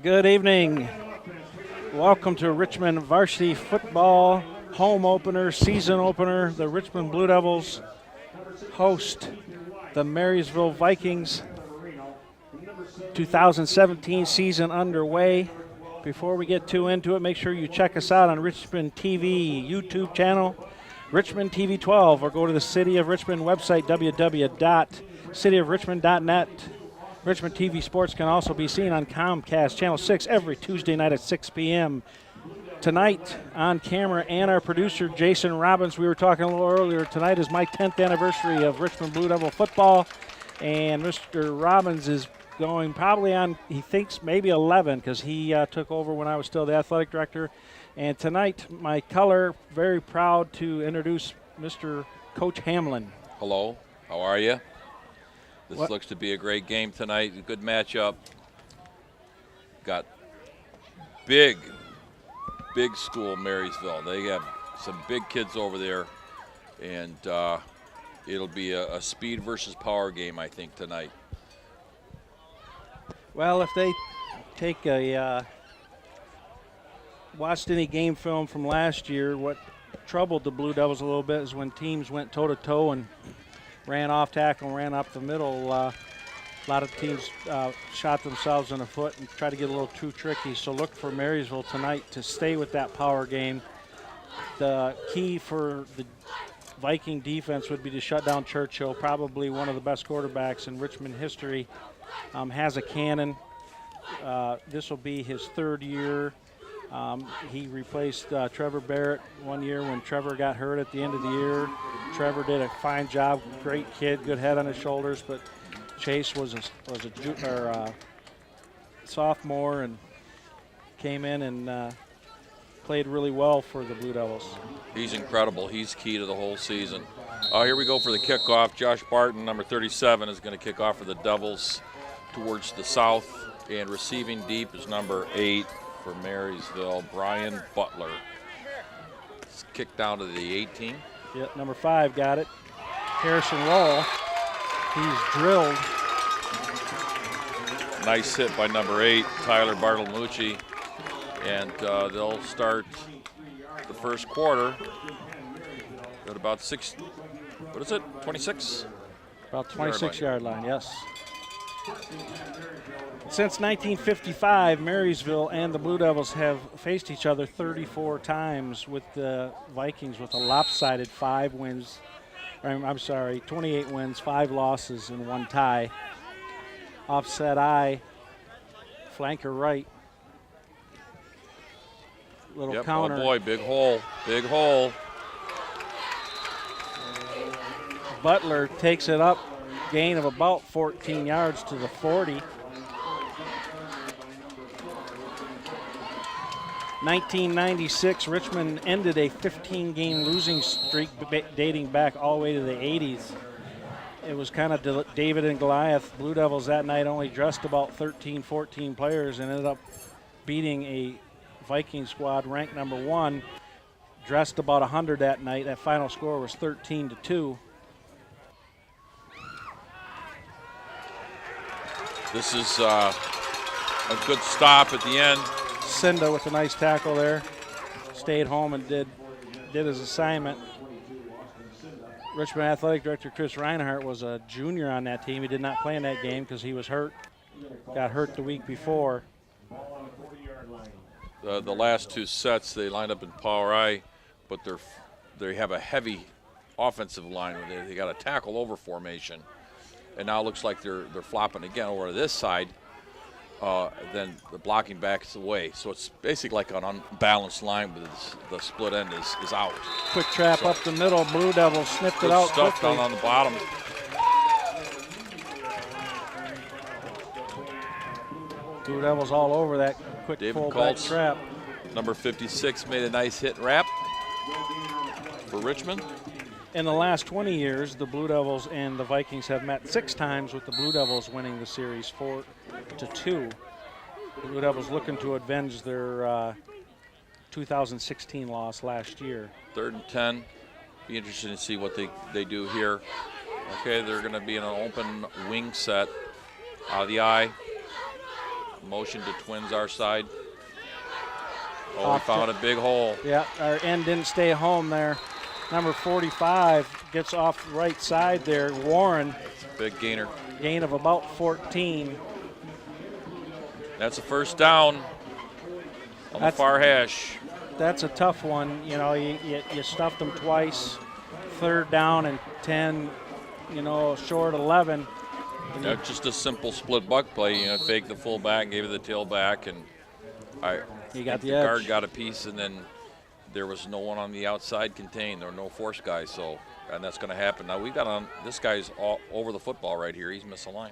Good evening. Welcome to Richmond Varsity Football home opener, season opener. The Richmond Blue Devils host the Marysville Vikings. 2017 season underway. Before we get too into it, make sure you check us out on Richmond TV YouTube channel, Richmond TV 12, or go to the City of Richmond website, www.cityofrichmond.net. Richmond TV Sports can also be seen on Comcast Channel 6 every Tuesday night at 6 p.m. Tonight on camera and our producer, Jason Robbins. We were talking a little earlier. Tonight is my 10th anniversary of Richmond Blue Devil football, and Mr. Robbins is going probably on, he thinks, maybe 11 because he took over when I was still the athletic director. And tonight, my color, very proud to introduce Mr. Coach Hamlin. Hello, how are you? This looks to be a great game tonight, a good matchup. Got big school Marysville. They have some big kids over there, and it'll be a speed versus power game, I think, tonight. Well, if they take watched any game film from last year, what troubled the Blue Devils a little bit is when teams went toe-to-toe and ran off tackle and ran up the middle. A lot of teams shot themselves in the foot and tried to get a little too tricky. So look for Marysville tonight to stay with that power game. The key for the Viking defense would be to shut down Churchill, probably one of the best quarterbacks in Richmond history. Has a cannon. This will be his third year. He replaced Trevor Barrett one year when Trevor got hurt at the end of the year. Trevor did a fine job, great kid, good head on his shoulders, but Chase was a sophomore and came in and played really well for the Blue Devils. He's incredible. He's key to the whole season. Here we go for the kickoff. Josh Barton, number 37, is going to kick off for the Devils towards the south, and receiving deep is number 8 for Marysville, Brian Butler. It's kicked down to the 18. Yep, number 5 got it. Harrison Roll. He's drilled. Nice hit by number 8, Tyler Bartolucci. And they'll start the first quarter at about 26? About 26-yard line, yes. Since 1955, Marysville and the Blue Devils have faced each other 34 times, with the Vikings with a lopsided 28 wins, 5 losses, and 1 tie. Offset I, flanker right. Little counter. Oh boy, big hole. Butler takes it up, gain of about 14 yards to the 40. 1996, Richmond ended a 15-game losing streak dating back all the way to the 80s. It was kind of David and Goliath. Blue Devils that night only dressed about 13, 14 players and ended up beating a Viking squad ranked number 1, dressed about 100 that night. That final score was 13-2. This is a good stop at the end. Cinda with a nice tackle there. Stayed home and did his assignment. Richmond Athletic Director Chris Reinhardt was a junior on that team. He did not play in that game because he was hurt. Got hurt the week before. The last 2 sets, they lined up in power I, but they have a heavy offensive line. They got a tackle over formation. And now it looks like they're flopping again over to this side. Then the blocking back is away. So it's basically like an unbalanced line, but the split end is out. Quick trap up the middle. Blue Devils sniffed it out stuff quickly. Down on the bottom. Blue Devils all over that quick fullback trap. Number 56 made a nice hit and wrap for Richmond. In the last 20 years, the Blue Devils and the Vikings have met 6 times, with the Blue Devils winning the series 4-2. The Blue Devils looking to avenge their 2016 loss last year. 3rd and 10. Be interested to see what they do here. Okay, they're going to be in an open wing set out of the eye. Motion to Twins our side. Oh, we found a big hole. Yeah, our end didn't stay home there. Number 45 gets off the right side there. Warren. Big gainer. Gain of about 14. That's a first down on the far hash. That's a tough one. You know, you stuffed them twice. Third down and 10, you know, short 11. That's just a simple split buck play. You know, fake the fullback, gave it the tailback, and you got the guard edge. got a piece, and then there was no one on the outside contained. There were no force guys, so, and that's going to happen. Now, we've got on, this guy's all over the football right here. He's misaligned.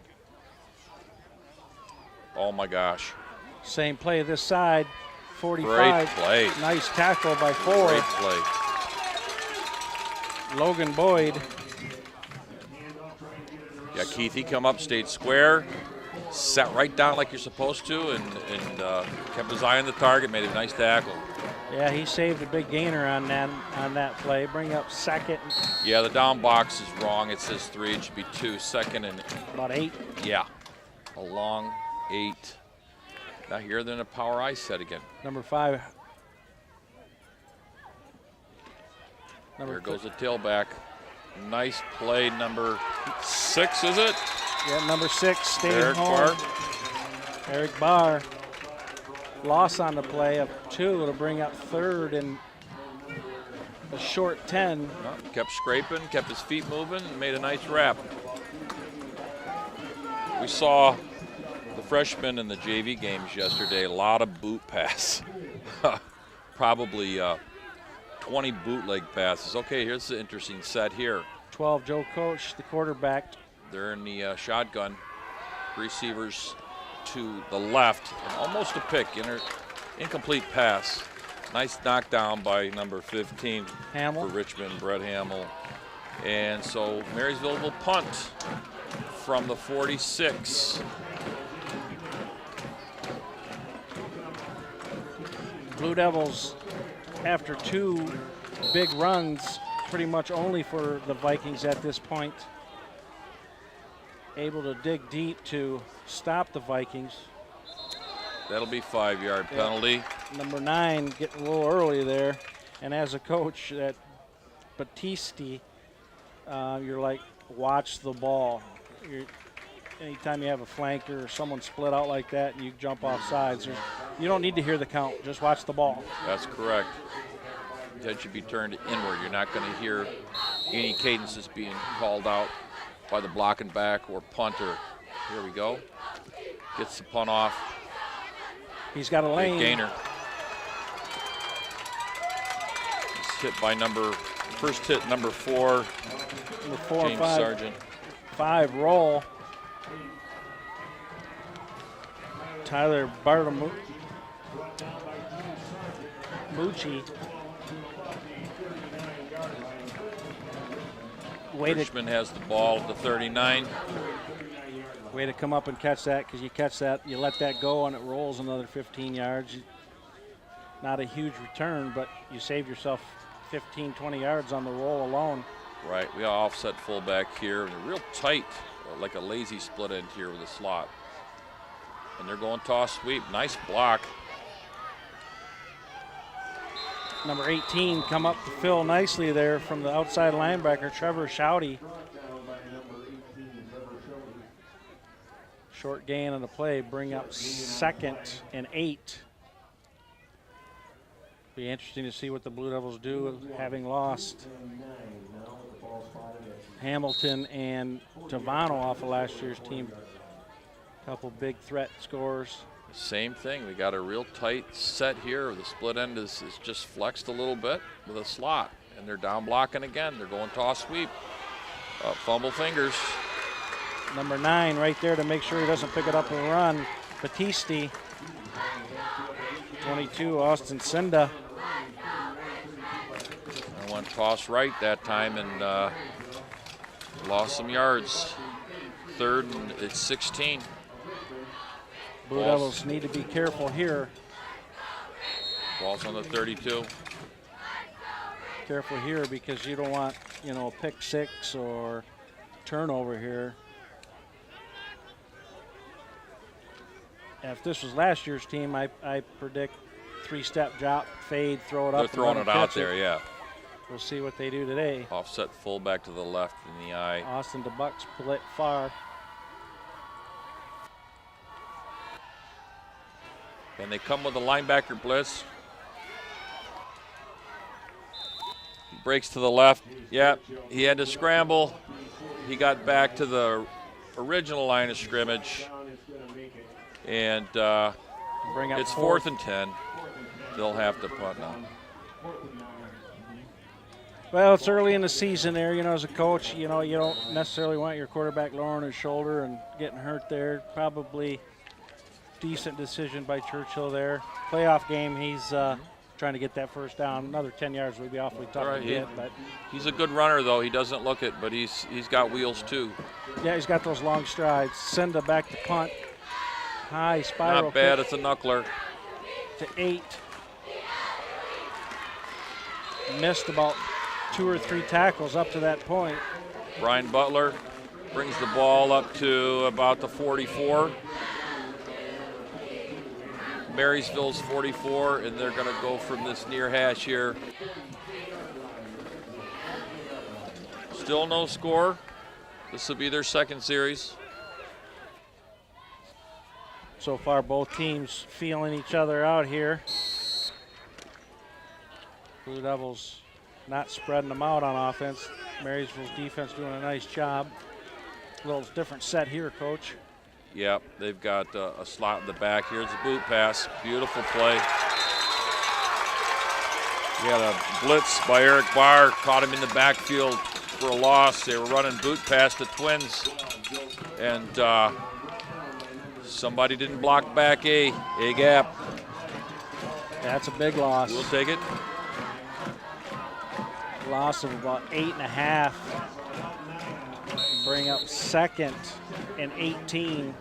Oh, my gosh. Same play this side, 45. Great play. Nice tackle by Ford. Great play. Logan Boyd. Yeah, Keith, he come up, stayed square, sat right down like you're supposed to, and kept his eye on the target, made a nice tackle. Yeah, he saved a big gainer on that play. Bring up second. Yeah, the down box is wrong. It says 3, it should be 2. Second and About 8. yeah, a long 8. Now here they're in a power I set again. Number 5. There goes the tailback. Nice play, number 6, is it? Yeah, number 6 staying Eric home. Barr. Eric Barr. Loss on the play of 2 to bring up third and a short 10. No, kept scraping, kept his feet moving, and made a nice wrap. We saw the freshmen in the JV games yesterday, a lot of boot pass. Probably 20 bootleg passes. Okay, here's the interesting set here. 12, Joe Coach, the quarterback. They're in the shotgun. Receivers to the left, and almost a pick. Incomplete pass. Nice knockdown by number 15 Hamill. for Richmond, Brett Hamill. And so Marysville will punt from the 46. Blue Devils, after 2 big runs, pretty much only for the Vikings at this point, able to dig deep to stop the Vikings. That'll be 5-yard penalty. Number 9 getting a little early there, and as a coach at Battisti, you're like, watch the ball. Anytime you have a flanker or someone split out like that and you jump off sides, you don't need to hear the count, just watch the ball. That's correct. That should be turned inward. You're not going to hear any cadences being called out by the blocking back or punter. Here we go. Gets the punt off. He's got a lane. Big gainer. He's hit by first hit number 4. Number 4 James and 5. Sargent. 5 roll. Tyler Bartolucci. Richmond has the ball at the 39. Way to come up and catch that, because you catch that, you let that go, and it rolls another 15 yards. Not a huge return, but you save yourself 15, 20 yards on the roll alone. Right, we got offset fullback here. They're real tight, like a lazy split end here with a slot. And they're going toss sweep. Nice block. Number 18 come up to fill nicely there from the outside linebacker, Trevor Schauty. Short gain on the play, bring up second and 8. Be interesting to see what the Blue Devils do, having lost Hamilton and Tavano off of last year's team. Couple big threat scores. Same thing. We got a real tight set here. The split end is just flexed a little bit with a slot. And they're down blocking again. They're going toss sweep. Fumble fingers. Number 9 right there to make sure he doesn't pick it up and run. Battisti. 22, Austin Senda. I went toss right that time and lost some yards. Third and it's 16. Blue Devils need to be careful here. Ball's on the 32. Careful here because you don't want, a pick 6 or turnover here. if this was last year's team, I predict 3-step drop, fade, throw it up. They're throwing it out there, yeah. We'll see what they do today. Offset fullback to the left in the eye. Austin DeBuck split far. And they come with a linebacker blitz. He breaks to the left. Yeah, he had to scramble. He got back to the original line of scrimmage. And it's 4th and 10. They'll have to punt now. Well, it's early in the season there. You know, as a coach, you know, you don't necessarily want your quarterback lowering his shoulder and getting hurt there. Probably decent decision by Churchill there. Playoff game, he's trying to get that first down. Another 10 yards would be awfully tough to get. But he's a good runner, though. He doesn't look it, but he's got wheels, too. Yeah, he's got those long strides. Senda back to punt. High spiral. Not bad. It's a knuckler. To 8. Missed about 2 or 3 tackles up to that point. Brian Butler brings the ball up to about the 44. Marysville's 44, and they're going to go from this near hash here. Still no score. This will be their second series. So far, both teams feeling each other out here. Blue Devils not spreading them out on offense. Marysville's defense doing a nice job. A little different set here, Coach. Yep, they've got a slot in the back. Here's the boot pass. Beautiful play. He had a blitz by Eric Barr, caught him in the backfield for a loss. They were running boot pass to Twins, and somebody didn't block back a gap. That's a big loss. We'll take it. Loss of about 8.5. Bring up 2nd and 18,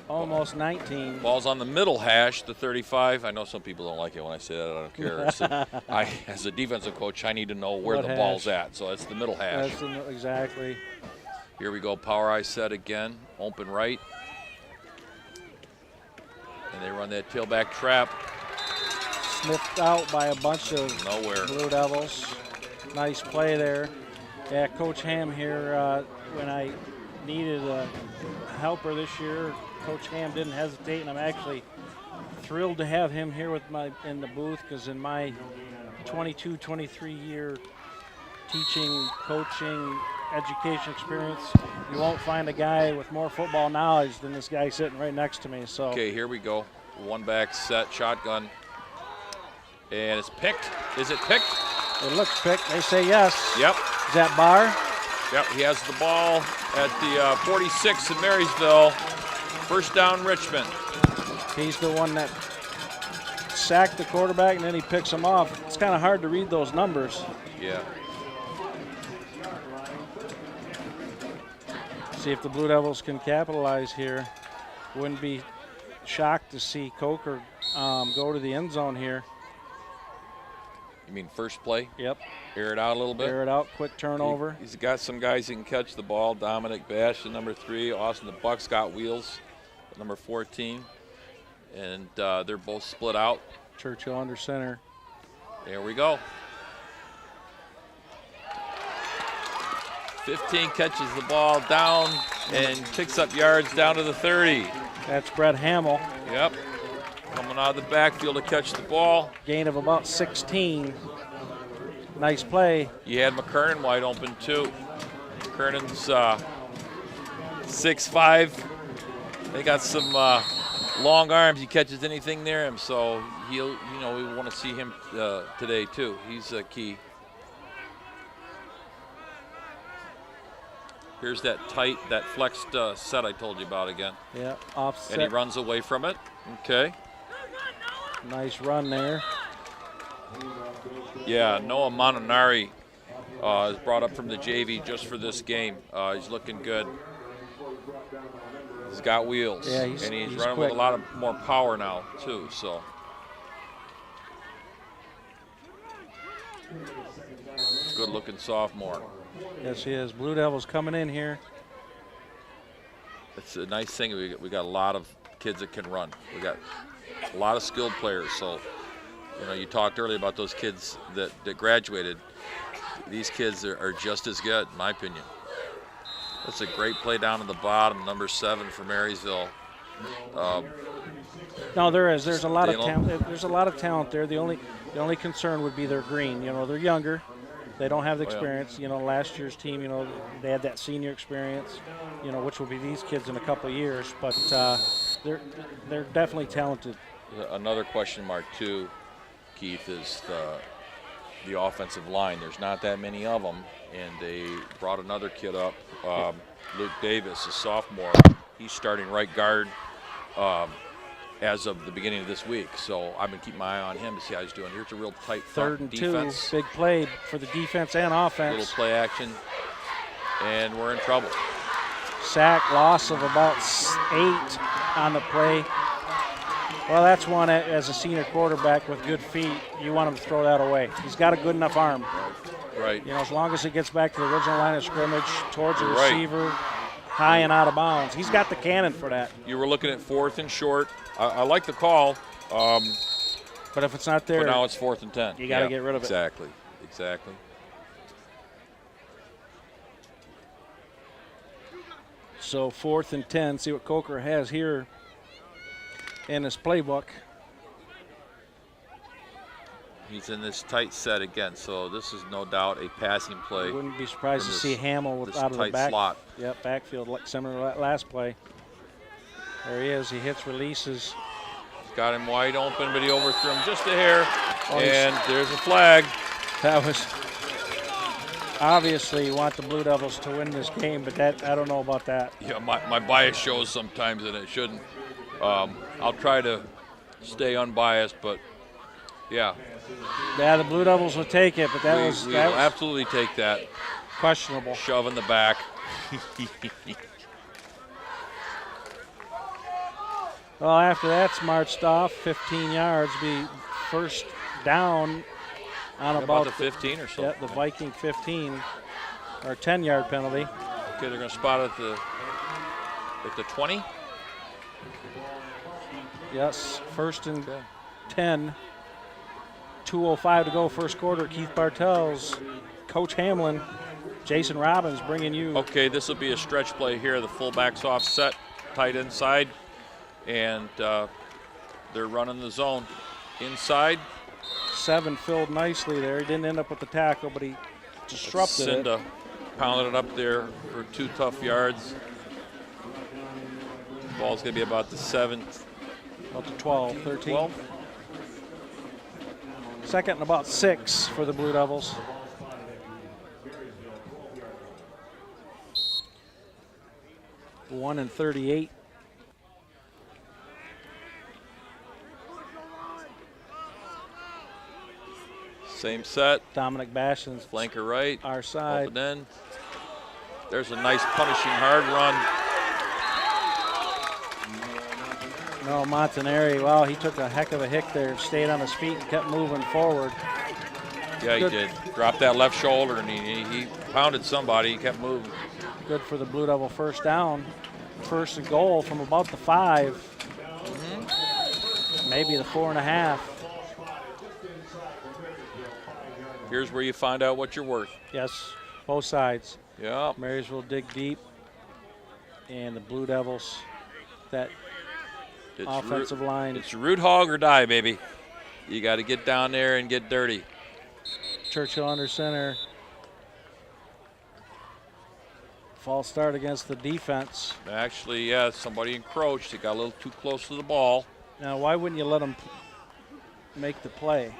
almost 19. Ball's on the middle hash, the 35. I know some people don't like it when I say that. I don't care. As a defensive coach, I need to know where the ball's at. So it's the middle hash. Exactly. Here we go. Power eye set again. Open right. And they run that tailback trap. Sniffed out by a bunch of Blue Devils. Nice play there. Yeah, Coach Ham here, when I needed a helper this year, Coach Ham didn't hesitate, and I'm actually thrilled to have him here in the booth, because in my 22, 23-year teaching, coaching, education experience, you won't find a guy with more football knowledge than this guy sitting right next to me. So okay, here we go. One back set, shotgun, and it's picked. Is it picked? It looks picked. They say yes. Yep. Is that Barr? Yep, he has the ball at the 46 in Marysville. First down, Richmond. He's the one that sacked the quarterback, and then he picks him off. It's kind of hard to read those numbers. Yeah. See if the Blue Devils can capitalize here. Wouldn't be shocked to see Coker go to the end zone here. You mean first play? Yep. Air it out a little bit? Air it out, quick turnover. He's got some guys who can catch the ball. Dominic Bash, the number 3. Austin the Buck's got wheels, number 14. And they're both split out. Churchill under center. There we go. 15 catches the ball down and picks up yards down to the 30. That's Brett Hamill. Yep. Coming out of the backfield to catch the ball. Gain of about 16. Nice play. You had McKernan wide open too. McKernan's 6'5". They got some long arms. He catches anything near him, so he'll, we want to see him today too. He's key. Here's that tight, that flexed set I told you about again. Yeah, offset. And he runs away from it. Okay. Nice run there. Yeah, Noah Montanari is brought up from the JV just for this game. He's looking good. He's got wheels. Yeah, and he's running quick. with a lot of more power now, too. So good-looking sophomore. Yes, he is. Blue Devils coming in here. It's a nice thing. We got a lot of kids that can run. We got a lot of skilled players. So, you talked earlier about those kids that graduated. These kids are just as good, in my opinion. That's a great play down at the bottom, number 7 for Marysville. No, there is. There's a lot of talent. There's a lot of talent there. The only concern would be their green. They're younger. They don't have the experience. Last year's team, they had that senior experience, which will be these kids in a couple of years. But they're definitely talented. Another question mark too, Keith, is the offensive line. There's not that many of them, and they brought another kid up, Luke Davis, a sophomore. He's starting right guard as of the beginning of this week. So I've been keeping my eye on him to see how he's doing. Here's a real tight third and defense. 2, big play for the defense and offense. Little play action, and we're in trouble. Sack, loss of about 8 on the play. Well, that's one as a senior quarterback with good feet. You want him to throw that away. He's got a good enough arm. Right. As long as it gets back to the original line of scrimmage, towards the receiver, high and out of bounds. He's got the cannon for that. You were looking at 4th and short. I like the call. But if it's not there, but now it's 4th and 10. You got to get rid of it. Exactly. So 4th and 10. See what Coker has here in his playbook. He's in this tight set again, so this is no doubt a passing play. Wouldn't be surprised to see Hamill out of the back slot. Yep, backfield, like similar to last play. There he is. He hits, releases. Got him wide open, but he overthrew him just a hair. And there's a flag. That was obviously you want the Blue Devils to win this game, but I don't know about that. Yeah, my bias shows sometimes that it shouldn't. I'll try to stay unbiased, but yeah. Yeah, the Blue Devils will take it, but that was absolutely take that. Questionable. Shove in the back. Well, after that's marched off 15 yards, be first down on about the 15 or so. Yeah, the Viking 15, or 10-yard penalty. Okay, they're going to spot at the 20. Yes, first and 10. 2:05 to go, first quarter. Keith Bartels, Coach Hamlin, Jason Robbins bringing you. Okay, this will be a stretch play here. The fullback's offset, tight inside, and they're running the zone inside. 7 filled nicely there. He didn't end up with the tackle, but he disrupted it. Cinda pounded it up there for 2 tough yards. Ball's going to be about the 7th. About the 12, 13. 12. Second and about 6 for the Blue Devils. One and 38. Same set. Dominic Bastion's flanker right. Our side. Open end. There's a nice punishing hard run. No, Montanari, wow, he took a heck of a hit there, stayed on his feet and kept moving forward. Yeah, he did. Dropped that left shoulder and he pounded somebody. He kept moving. Good for the Blue Devil first down. First and goal from about the 5. Maybe the 4.5. Here's where you find out what you're worth. Yes, both sides. Yeah. Marysville dig deep. And the Blue Devils, that offensive line. It's root hog or die, baby. You got to get down there and get dirty. Churchill under center. False start against the defense. Actually, yeah, somebody encroached. He got a little too close to the ball. Now, why wouldn't you let him make the play?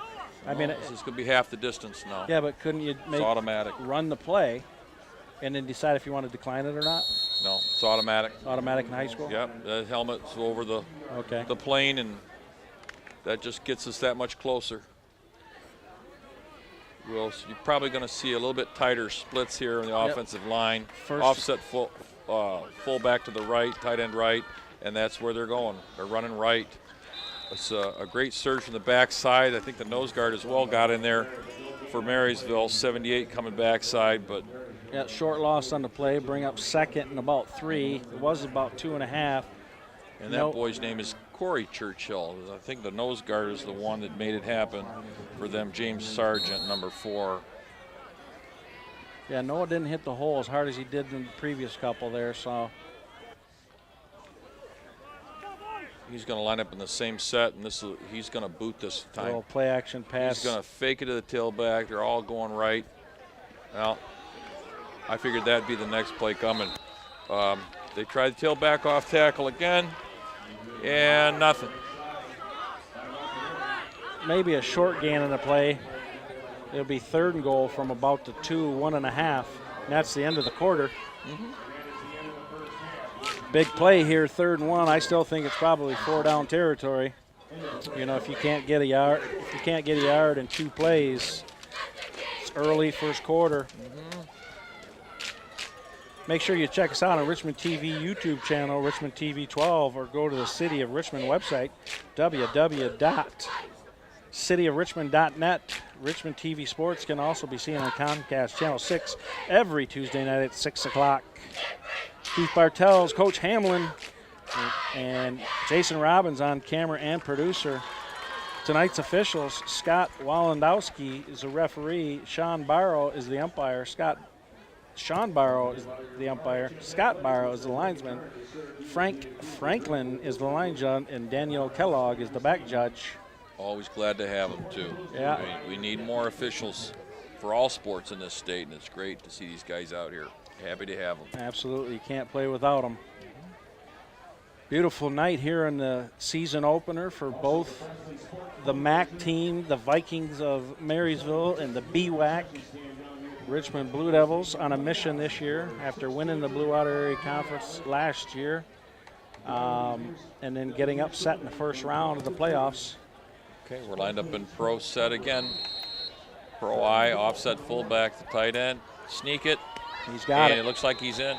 I mean, this is going to be half the distance now. Yeah, but couldn't you it's automatic. Run the play and then decide if you want to decline it or not? No, it's automatic. Automatic in high school? Yep, the helmet's over the plane, and that just gets us that much closer. You're probably going to see a little bit tighter splits here on the offensive line. Offset full back to the right, tight end right, and that's where they're going. They're running right. It's a great surge from the backside. I think the nose guard as well got in there for Marysville. 78 coming backside, but yeah, short loss on the play. Bring up second and about 3. It was about 2.5. And that boy's name is Corey Churchill. I think the nose guard is the one that made it happen for them. James Sargent, number 4. Yeah, Noah didn't hit the hole as hard as he did in the previous couple there, so. He's going to line up in the same set, and he's going to boot this time. A little play action pass. He's going to fake it to the tailback. They're all going right. Well, I figured that'd be the next play coming. They tried the tailback off tackle again, and nothing. Maybe a short gain in the play. It'll be 3rd and goal from about the 1.5. And that's the end of the quarter. Big play here, 3rd and 1. I still think it's probably 4-down territory. You know, if you can't get a yard, in 2 plays, it's early first quarter. Make sure you check us out on Richmond TV YouTube channel, Richmond TV 12, or go to the City of Richmond website, www.cityofrichmond.net. Richmond TV Sports can also be seen on Comcast Channel 6 every Tuesday night at 6 o'clock. Keith Bartels, Coach Hamlin, and Jason Robbins on camera and producer. Tonight's officials, Scott Walendowski is the referee, Sean Barrow is the umpire, Sean Barrow is the umpire, Scott Barrow is the linesman, Frank Franklin is the line judge, and Daniel Kellogg is the back judge. Always glad to have them, too. Yeah. We need more officials for all sports in this state, and it's great to see these guys out here. Happy to have them. Absolutely. You can't play without them. Beautiful night here in the season opener for both the MAC team, the Vikings of Marysville, and the BWAC Richmond Blue Devils on a mission this year after winning the Blue Water Area Conference last year and then getting upset in the first round of the playoffs. Okay, we're lined up in pro set again. Pro I, offset fullback, the tight end. Sneak it. He's got it. It looks like he's in.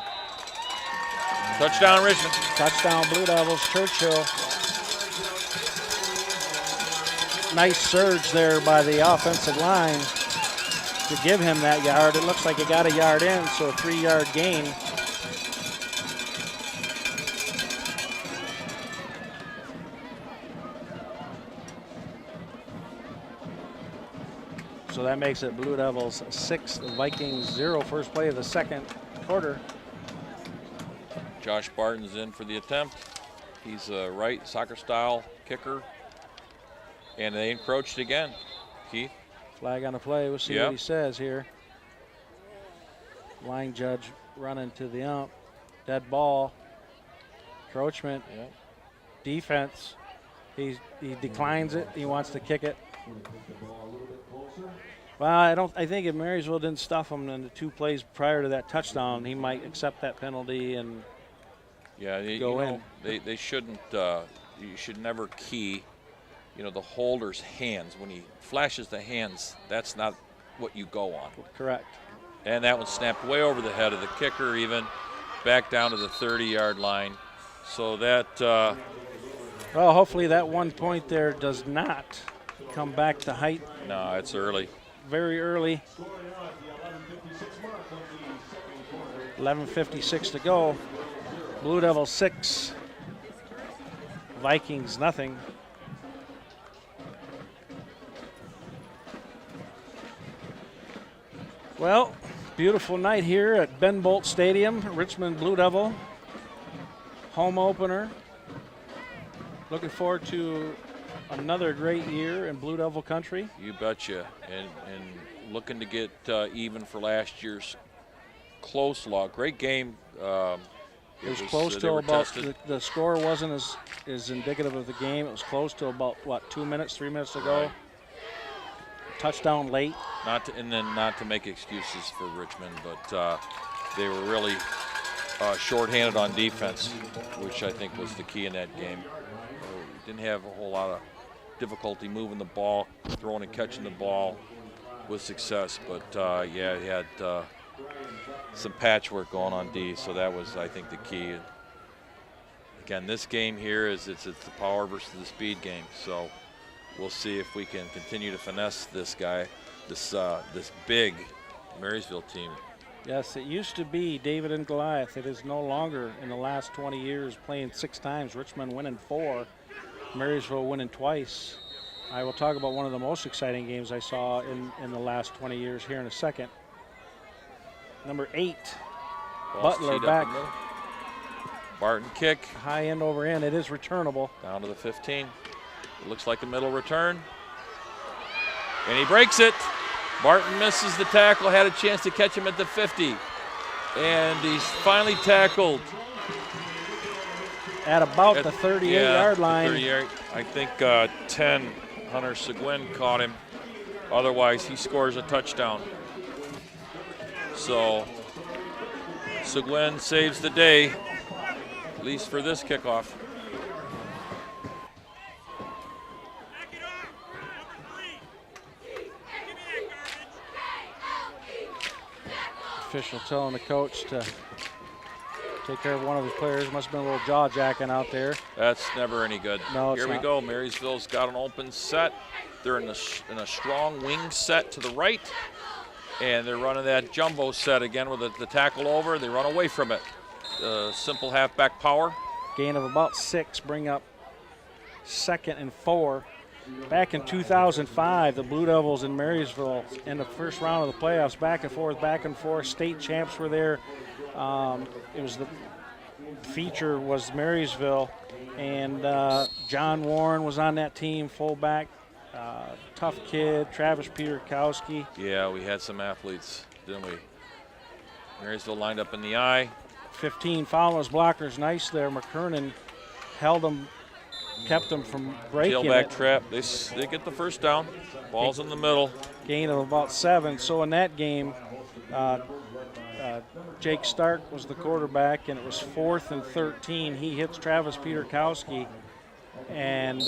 Touchdown, Richmond. Touchdown, Blue Devils. Churchill. Nice surge there by the offensive line to give him that yard. It looks like he got a yard in, so a 3-yard gain. So that makes it Blue Devils 6, Vikings 0. First play of the second quarter. Josh Barton's in for the attempt. He's a right soccer style kicker. And they encroached again. Keith? Flag on the play. We'll see what he says here. Line judge running to the ump. Dead ball. Encroachment. Yep. Defense. He declines it. He wants to kick it. Well, I think if Marysville didn't stuff him in the 2 plays prior to that touchdown, he might accept that penalty and go in. They shouldn't. You should never key, the holder's hands. When he flashes the hands, that's not what you go on. Correct. And that one snapped way over the head of the kicker, even back down to the 30-yard line. So that. Well, hopefully that 1 point there does not come back to height. No, it's early. Very early. 11:56 to go. Blue Devils 6, Vikings nothing. Well, beautiful night here at Ben Bolt Stadium, Richmond Blue Devil home opener. Looking forward to another great year in Blue Devil country. You betcha. And looking to get even for last year's close loss. Great game. It was close to about, the score wasn't as indicative of the game. It was close to about, 3 minutes to go. Right. Touchdown late. Not to make excuses for Richmond, but they were really shorthanded on defense, which I think was the key in that game. Didn't have a whole lot of difficulty moving the ball, throwing and catching the ball with success, but he had some patchwork going on D, so that was, I think, the key. Again, this game here it's the power versus the speed game, so we'll see if we can continue to finesse this guy, this big Marysville team. Yes, it used to be David and Goliath. It is no longer in the last 20 years, playing 6 times. Richmond winning 4, Marysville winning twice. I will talk about one of the most exciting games I saw in the last 20 years here in a second. Number 8, Butler back. Barton kick. High end over end. It is returnable. Down to the 15. It looks like a middle return. And he breaks it. Barton misses the tackle, had a chance to catch him at the 50. And he's finally tackled. At about the 38-yard line. 38. I think 10, Hunter Seguin caught him. Otherwise, he scores a touchdown. So, Seguin saves the day, at least for this kickoff. Official telling the coach to take care of one of his players. Must have been a little jaw jacking out there. That's never any good. No, it's Here we not. go. Marysville's got an open set. They're in a strong wing set to the right. And they're running that jumbo set again with the tackle over. They run away from it. Simple halfback power. Gain of about 6, bring up 2nd and 4. Back in 2005, the Blue Devils in Marysville in the first round of the playoffs, back and forth. State champs were there. It was the feature was Marysville, and John Warren was on that team, fullback, tough kid, Travis Peterkowski. Yeah, we had some athletes, didn't we? Marysville lined up in the eye. 15 following his blockers nice there. McKernan held them, kept them from breaking Tailback it. trap. They get the first down. Ball's in the middle. Gain of about 7. So in that game, Jake Stark was the quarterback, and it was 4th and 13. He hits Travis Peterkowski, and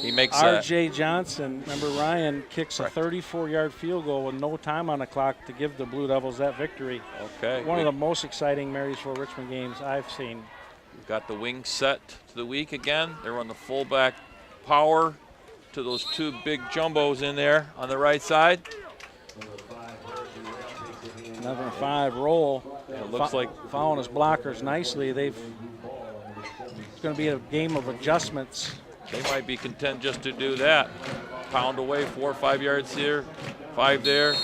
He makes R.J. Johnson, remember Ryan, kicks Correct. a 34-yard field goal with no time on the clock to give the Blue Devils that victory. Okay. One of the most exciting Marysville-Richmond games I've seen. We've got the wing set to the weak again. They run the fullback power to those 2 big jumbos in there on the right side. Number 5 roll. It looks like Following his blockers nicely. It's going to be a game of adjustments. they might be content just to do that. Pound away 4 or 5 yards here, 5 there.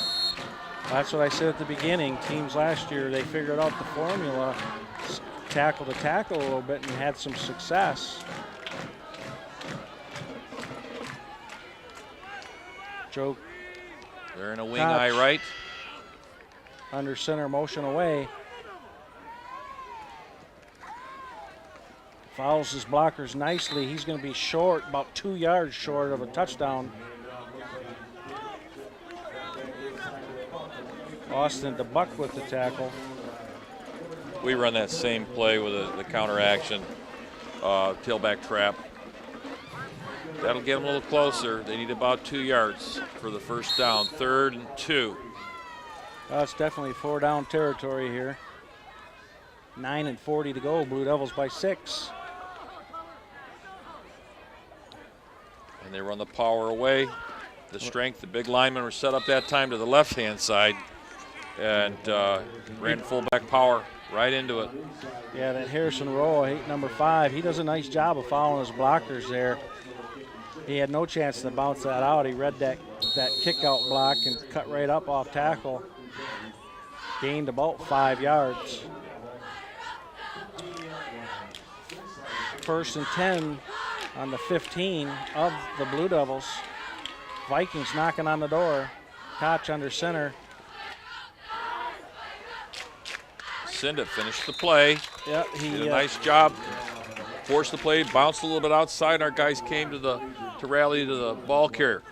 That's what I said at the beginning. Teams last year, they figured out the formula, tackle to tackle a little bit, and had some success. Joe They're in a wing Koch. eye right. Under center, motion away. Fouls his blockers nicely. He's going to be short, about 2 yards short of a touchdown. Austin DeBuck with the tackle. We run that same play with the counter action, tailback trap. That'll get them a little closer. They need about 2 yards for the first down. 3rd and 2. It's definitely 4 down territory here. 9 and 40 to go. Blue Devils by 6. And they run the power away. The strength, the big linemen were set up that time to the left-hand side and ran fullback power right into it. Yeah, that Harrison Rowe, number 5, he does a nice job of following his blockers there. He had no chance to bounce that out. He read that kick-out block and cut right up off tackle. Gained about 5 yards. 1st and 10 on the 15 of the Blue Devils. Vikings knocking on the door. Koch under center. Cinda finished the play. Yeah, Did a nice job. Forced the play, bounced a little bit outside. Our guys came to rally to the ball carrier.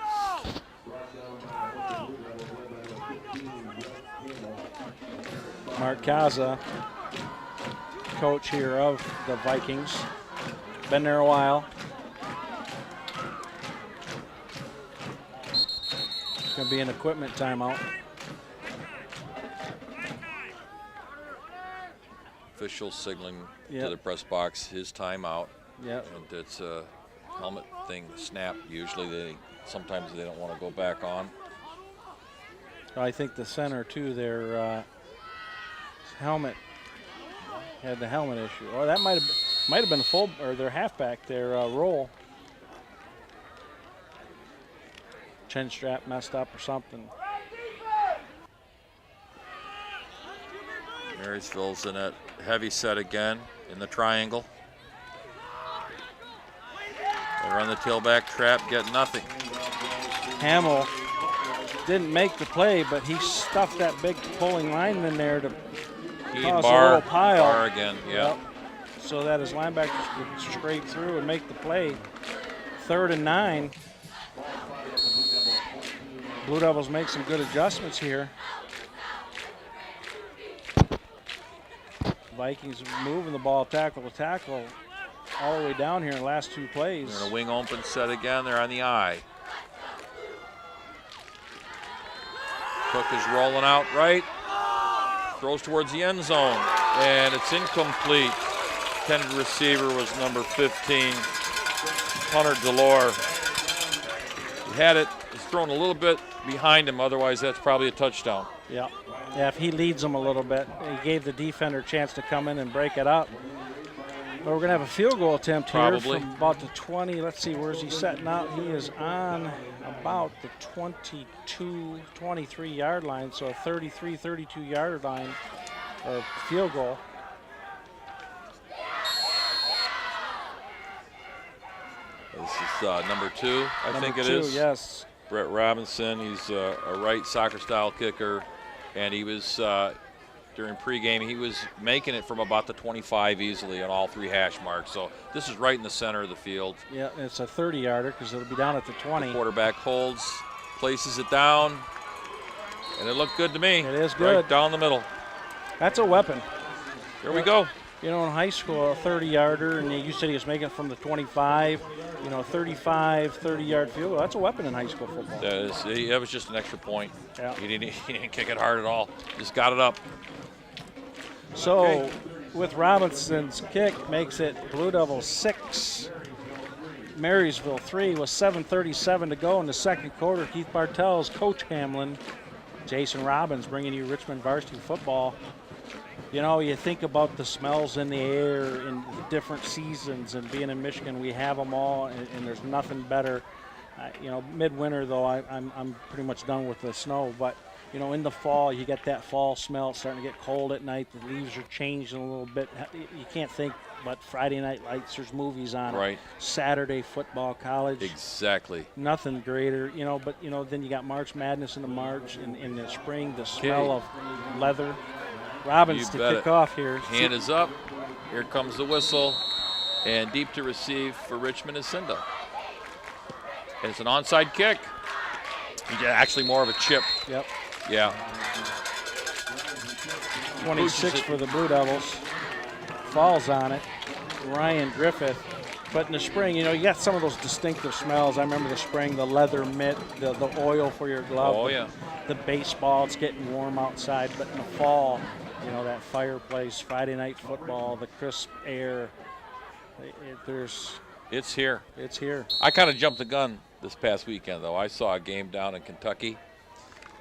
Mark Kaza, coach here of the Vikings. Been there a while. It's going to be an equipment timeout. Official signaling Yep. to the press box his timeout. Yep. And it's a helmet thing snap. Usually sometimes they don't want to go back on. I think the center too there, helmet. Had the helmet issue. Or that might have been full or their halfback, their roll. Chin strap messed up or something. Marysville's in a heavy set again in the triangle. They run the tailback trap, get nothing. Hamill didn't make the play, but he stuffed that big pulling lineman there to cause a little pile. Bar again, yeah. Yep. So that his linebackers could scrape through and make the play. 3rd and 9. Blue Devils make some good adjustments here. Vikings moving the ball tackle to tackle all the way down here in the last 2 plays. They're in a wing open set again. They're on the eye. Cook is rolling out right. Throws towards the end zone, and it's incomplete. Intended receiver was number 15, Hunter Delore. He had it. He's thrown a little bit behind him. Otherwise, that's probably a touchdown. Yeah. Yeah, if he leads them a little bit, he gave the defender a chance to come in and break it up. But we're going to have a field goal attempt here from about the 20. Let's see, where's he setting out? He is on about the 22, 23-yard line, so a 33, 32-yard line or field goal. This is number 2, I think it is. Yes. Brett Robinson, he's a right soccer-style kicker, and he was, during pregame, he was making it from about the 25 easily on all 3 hash marks. So this is right in the center of the field. Yeah, it's a 30-yarder because it'll be down at the 20. The quarterback holds, places it down, and it looked good to me. It is good. Right down the middle. That's a weapon. Here we go. You know, in high school, a 30-yarder, and you said he was making it from the 25, 35, 30-yard field goal. That's a weapon in high school football. That was just an extra point. Yeah. He didn't kick it hard at all. Just got it up. So, with Robinson's kick, makes it Blue Devils 6, Marysville 3 with 7:37 to go in the second quarter. Keith Bartels, Coach Hamlin, Jason Robbins bringing you Richmond Varsity football. You know, you think about the smells in the air in different seasons, and being in Michigan, we have them all, and there's nothing better. Midwinter, though, I'm pretty much done with the snow, but, in the fall, you get that fall smell. It's starting to get cold at night. The leaves are changing a little bit. You can't think but Friday night lights, there's movies on. Right. Saturday football, college. Exactly. Nothing greater, but, then you got March Madness in the March, in the spring, the smell of leather. Robbins to kick off here. Hand is up. Here comes the whistle. And deep to receive for Richmond is Cinda. It's an onside kick. Actually more of a chip. Yep. Yeah. 26 for the Blue Devils. Falls on it. Ryan Griffith. But in the spring, you got some of those distinctive smells. I remember the spring, the leather mitt, the oil for your glove. Oh, yeah. The baseball, it's getting warm outside. But in the fall, that fireplace, Friday night football, the crisp air, it's here. It's here. I kind of jumped the gun this past weekend, though. I saw a game down in Kentucky.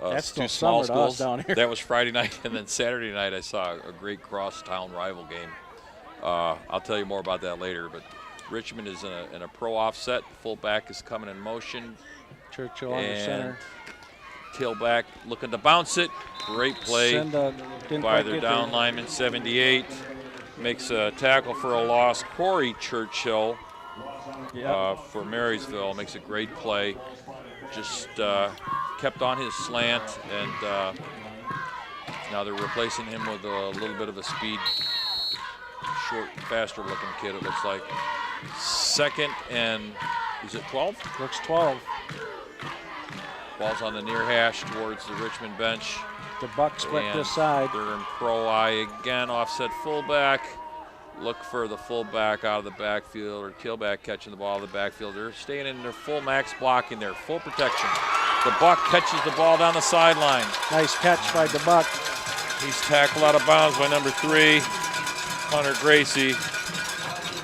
That's still 2 small summer to us schools down here. That was Friday night, and then Saturday night I saw a great cross-town rival game. I'll tell you more about that later, but Richmond is in a pro offset. The fullback is coming in motion. Churchill on the center. Tailback looking to bounce it. Great play by their down lineman, 78. Makes a tackle for a loss. Corey Churchill for Marysville makes a great play. Just kept on his slant, and now they're replacing him with a little bit of a speed, short, faster-looking kid, it looks like. Second and, is it 12? Looks 12. Ball's on the near hash towards the Richmond bench. The Buck split this side. They're in pro eye again, offset fullback. Look for the fullback out of the backfield, or tailback catching the ball out of the backfield. They're staying in their full max blocking there, full protection. The Buck catches the ball down the sideline. Nice catch by the Buck. He's tackled out of bounds by number 3, Hunter Gracie.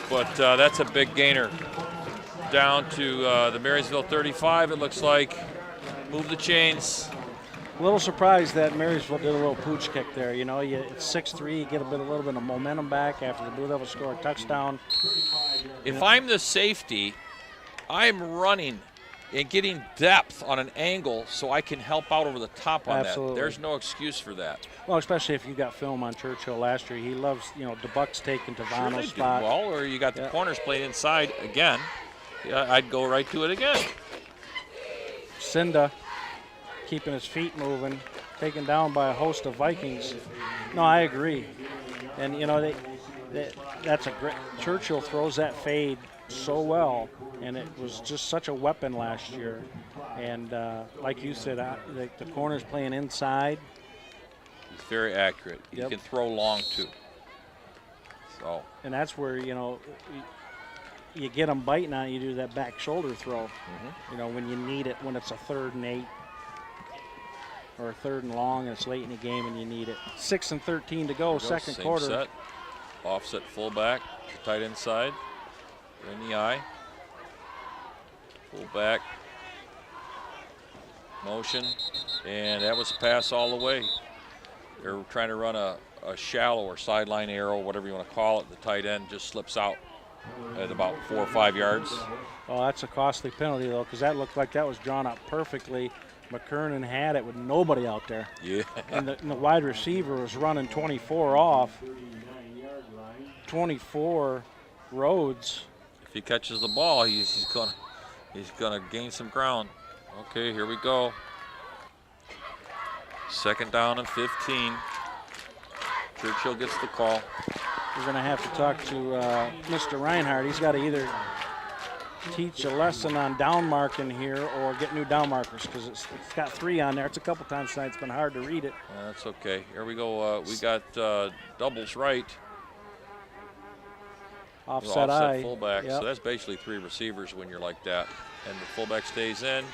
But that's a big gainer. Down to the Marysville 35, it looks like. Move the chains. A little surprised that Marysville did a little pooch kick there. You know, it's 6-3, you get a little bit of momentum back after the Blue Devils score a touchdown. If I'm the safety, I'm running and getting depth on an angle so I can help out over the top on Absolutely. that. There's no excuse for that. Well, especially if you got film on Churchill last year. He loves, DeBuck's taking Tavano's Sure they spot. do well, or you got the corners playing inside again. Yeah, I'd go right to it again. Cinda keeping his feet moving, taken down by a host of Vikings. No, I agree. And, that's a great – Churchill throws that fade so well, and it was just such a weapon last year. And like you said, the corner's playing inside. He's very accurate. He can throw long, too. So. And that's where, you get them biting on it, you do that back shoulder throw, when you need it, when it's a 3rd and 8 or a 3rd and long and it's late in the game and you need it. 6:13 to go, second quarter. Set. Offset fullback, tight inside, in the eye. Fullback, motion, and that was a pass all the way. They're trying to run a shallow or sideline arrow, whatever you want to call it. The tight end just slips out at about 4 or 5 yards. Oh, that's a costly penalty, though, because that looked like that was drawn up perfectly. McKernan had it with nobody out there. Yeah. And the wide receiver was running 24 off. 24 Rhodes. If he catches the ball, he's gonna gain some ground. Okay, here we go. 2nd down and 15. Churchill gets the call. We're going to have to talk to Mr. Reinhardt. He's got to either teach a lesson on down marking here or get new down markers, because it's got 3 on there. It's a couple times tonight. It's been hard to read it. That's okay. Here we go. We got doubles right. Offset eye. Fullback. Yep. So that's basically 3 receivers when you're like that. And the fullback stays in.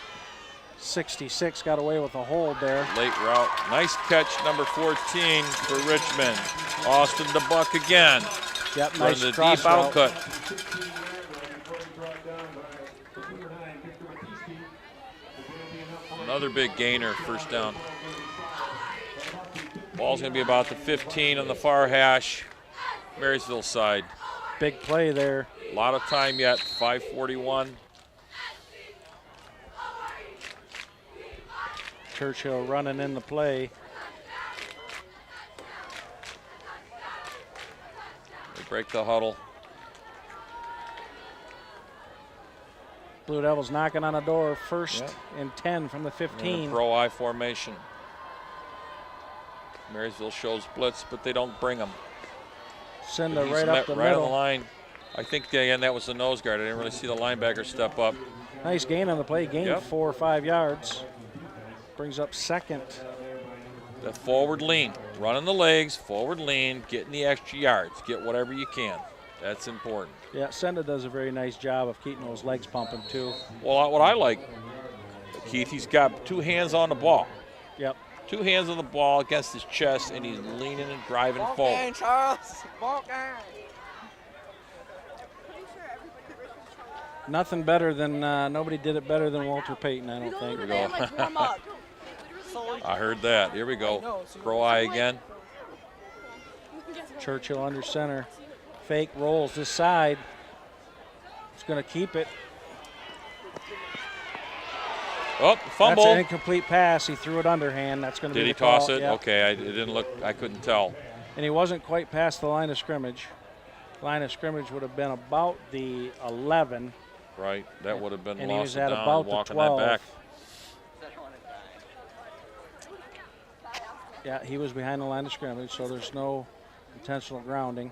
66 got away with a hold there. Late route. Nice catch, number 14 for Richmond. Austin DeBuck again. Yep, nice the cross deep route. outcut. Another big gainer, 1st down. Ball's going to be about the 15 on the far hash, Marysville side. Big play there. A lot of time yet, 5:41. Churchill running in the play. They break the huddle. Blue Devils knocking on the door, 1st and 10 from the 15. Pro I formation. Marysville shows blitz, but they don't bring them. Cinda right up the right middle. on the line. I think again that was the nose guard. I didn't really see the linebacker step up. Nice gain on the play. Gained 4 or 5 yards. Brings up 2nd. The forward lean, running the legs, forward lean, getting the extra yards, get whatever you can. That's important. Yeah, Cinda does a very nice job of keeping those legs pumping too. Well, what I like, Keith, he's got 2 hands on the ball. Yep. 2 hands on the ball against his chest, and he's leaning and driving forward. Game, Charles. Ball game. Nothing better than nobody did it better than Walter Payton, I don't think. Here we go. I heard that. Here we go. Pro eye again. Churchill under center. Fake rolls this side. He's going to keep it. Oh, fumble. That's an incomplete pass. He threw it underhand. That's going to be Did the he call. toss it? Yep. Okay, it didn't look. I couldn't tell. And he wasn't quite past the line of scrimmage. Line of scrimmage would have been about the 11. Right, that would have been And he lost was at down, about the walking 12. that back. Yeah, he was behind the line of scrimmage, so there's no intentional grounding.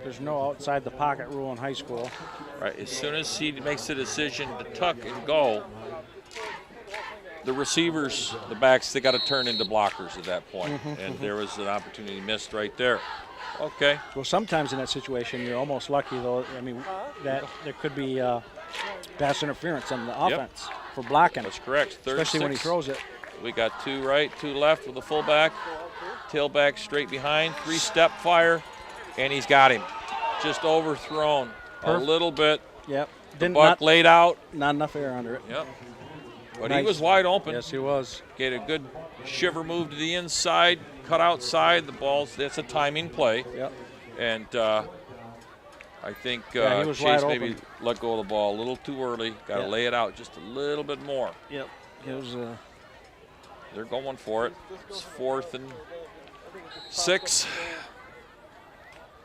There's no outside the pocket rule in high school. Right, as soon as he makes the decision to tuck and go, the receivers, the backs, they got to turn into blockers at that point. And there was an opportunity missed right there. Okay. Well, sometimes in that situation, you're almost lucky, though. I mean, that there could be pass interference on the offense for blocking. That's correct. Third, especially when he 6. throws it. We got 2 right, 2 left with the fullback. Tailback straight behind, 3-step fire, and he's got him. Just overthrown a little bit. Yep. Buck laid out. Not enough air under it. Yep. But Nice. he was wide open. Yes, he was. Get a good Shiver move to the inside, cut outside. The ball's, that's a timing play. Yep. And I think He was Chase wide maybe open. let go of the ball a little too early. Got to lay it out just a little bit more. Yep. It was They're going for it. It's 4th and 6.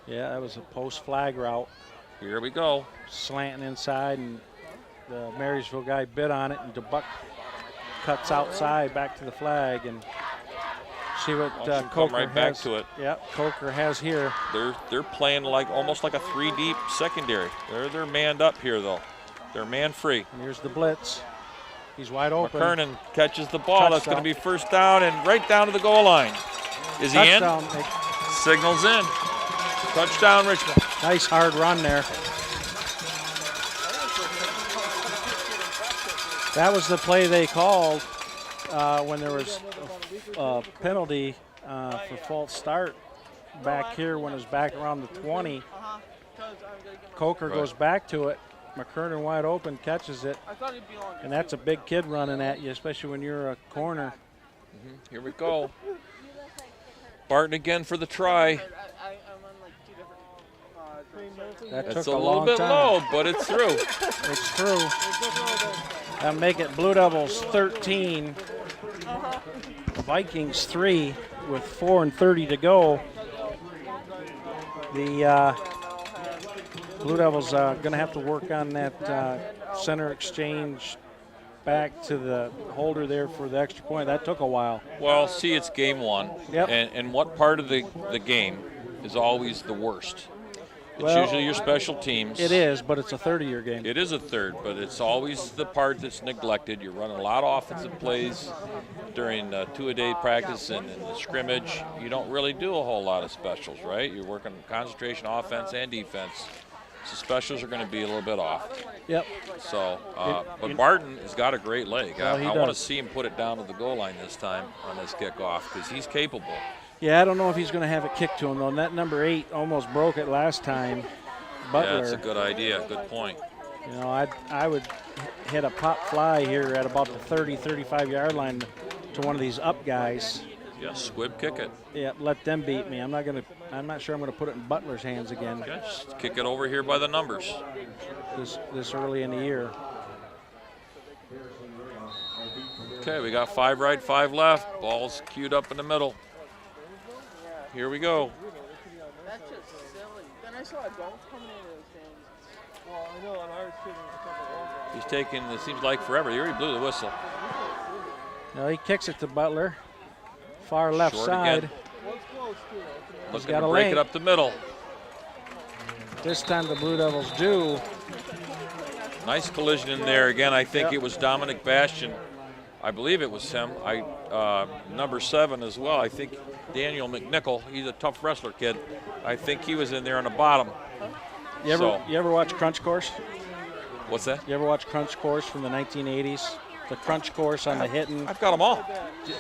yeah, that was a post flag route. Here we go. Slanting inside, and the Marysville guy bit on it, and DeBuck cuts outside back to the flag, and see what Come Coker right has. back to it. Yep, Coker has here. They're playing like almost like a 3 deep secondary. They're manned up here though. They're man free. And here's the blitz. He's wide open. McKernan catches the ball. That's going to Touchdown. be 1st down and right down to the goal line. Is he in? Touchdown. Signals in. Touchdown, Richmond. Nice hard run there. That was the play they called when there was a penalty for false start back here when it was back around the 20. Coker goes back to it. McKernan wide open, catches it. And that's a big kid running at you, especially when you're a corner. Here we go. Barton again for the try. That That's took a a little long bit time. low, but it's through. It's through. That'll make it Blue Devils 13, Vikings 3 with 4:30 to go. The Blue Devils going to have to work on that center exchange back to the holder there for the extra point. That took a while. Well, see, it's game 1. Yep. And what part of the game is always the worst? It's Well, usually your special teams. It is, but it's a 30-year game. It is a third, but it's always the part that's neglected. You're running a lot of offensive plays during two-a-day practice and the scrimmage. You don't really do a whole lot of specials, right? You're working concentration, offense, and defense. So specials are going to be a little bit off. Yep. So, but Barton has got a great leg. Well, he I want to does. see him put it down to the goal line this time on this kickoff because he's capable. Yeah, I don't know if he's going to have it kicked to him, though. And that number 8 almost broke it last time. Butler. Yeah, that's a good idea. Good point. You know, I would hit a pop fly here at about the 30, 35-yard line to one of these up guys. Yeah, squib kick it. Yeah, let them beat me. I'm not sure I'm gonna put it in Butler's hands again Okay, just kick it over here by the numbers. this early in the year. Okay, we got 5 right, 5 left. Ball's queued up in the middle. Here we go. That's just silly. Then I saw a dog coming into the stands. Well, I know on ours too. He's taking, it seems like forever. He already blew the whistle. Now he kicks it to Butler, far left Short side. again. Looking got to a break lane. it up the middle. This time the Blue Devils do. Nice collision in there. Again, I think Yep. it was Dominic Bastian. I believe it was him. Number 7 as well. I think Daniel McNichol. He's a tough wrestler kid. I think he was in there on the bottom. You ever watch Crunch Course? What's that? You ever watch Crunch Course from the 1980s? The Crunch Course on the hitting. I've got them all.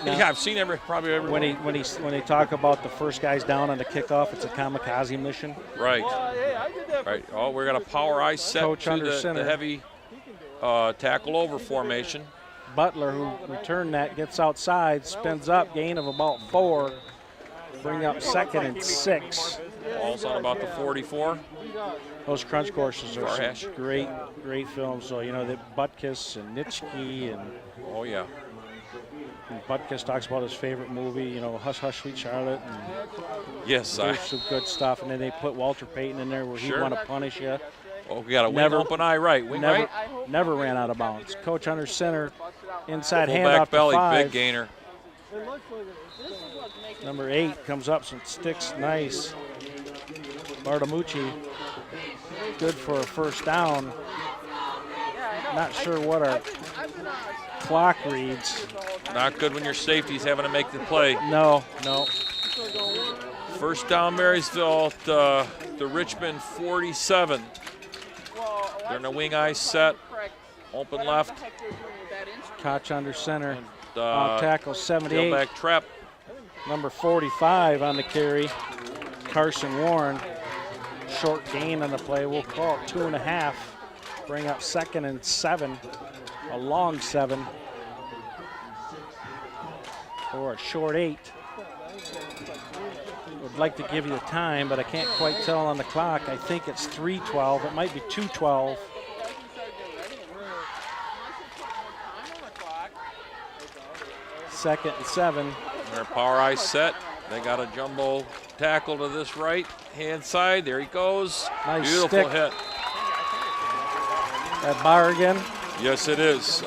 Now, Yeah, I've seen probably every when they talk about the first guys down on the kickoff, it's a kamikaze mission. Right. Hey, I did that. Right. Oh, we're going to power eye set Coach to under the center. heavy tackle over formation. Butler, who returned that, gets outside, spins up, gain of about 4. Bring up 2nd and 6. Ball's on about the 44. Those Crunch Courses are Far some hash. great films. So, you know, the Butkus and Nitschke and Oh, yeah. Butkus talks about his favorite movie, you know, Hush Hush Sweet Charlotte. And Yes. there's some good stuff. And then they put Walter Payton in there where he'd Sure. want to punish you. Oh, we got a wing Never- open eye right. Wing right. Never ran out of bounds. Coach under center, inside handoff Fullback to belly, 5. big gainer. Number 8 comes up some sticks, nice. Bartamucci, good for a first down. Not sure what our clock reads. Not good when your safety's having to make the play. No. First down, Marysville at the Richmond 47. They're in a wing eye set. Open left. Koch under center. And, Tackle 78. tailback trap. Number 45 on the carry. Carson Warren. Short gain on the play. We'll call it 2.5. Bring up 2nd and 7. A long 7. for a short 8. Would like to give you the time, but I can't quite tell on the clock. I think it's 3:12. It might be 2:12. Second and 7. Their power eye set. They got a jumbo tackle to this right hand side. There he goes. Nice Beautiful stick. hit. That bar again. Yes, it is.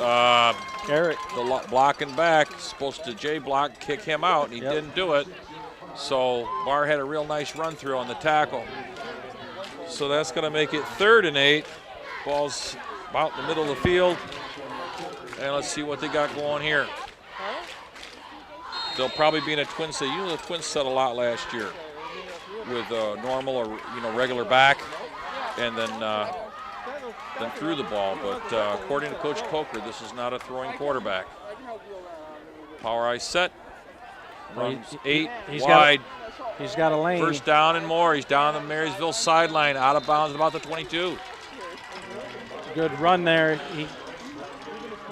Garrett. The blocking back, supposed to J block, kick him out, and he Yep. didn't do it. So Barr had a real nice run through on the tackle. So that's going to make it 3rd and 8. Ball's about in the middle of the field. And let's see what they got going here. They'll probably be in a twin set. The Twins set a lot last year with normal or regular back, and then threw the ball. But according to Coach Coker, this is not a throwing quarterback. Power eye set. Runs 8 wide. He's got a lane. First down and more. He's down the Marysville sideline, out of bounds about the 22. Good run there. He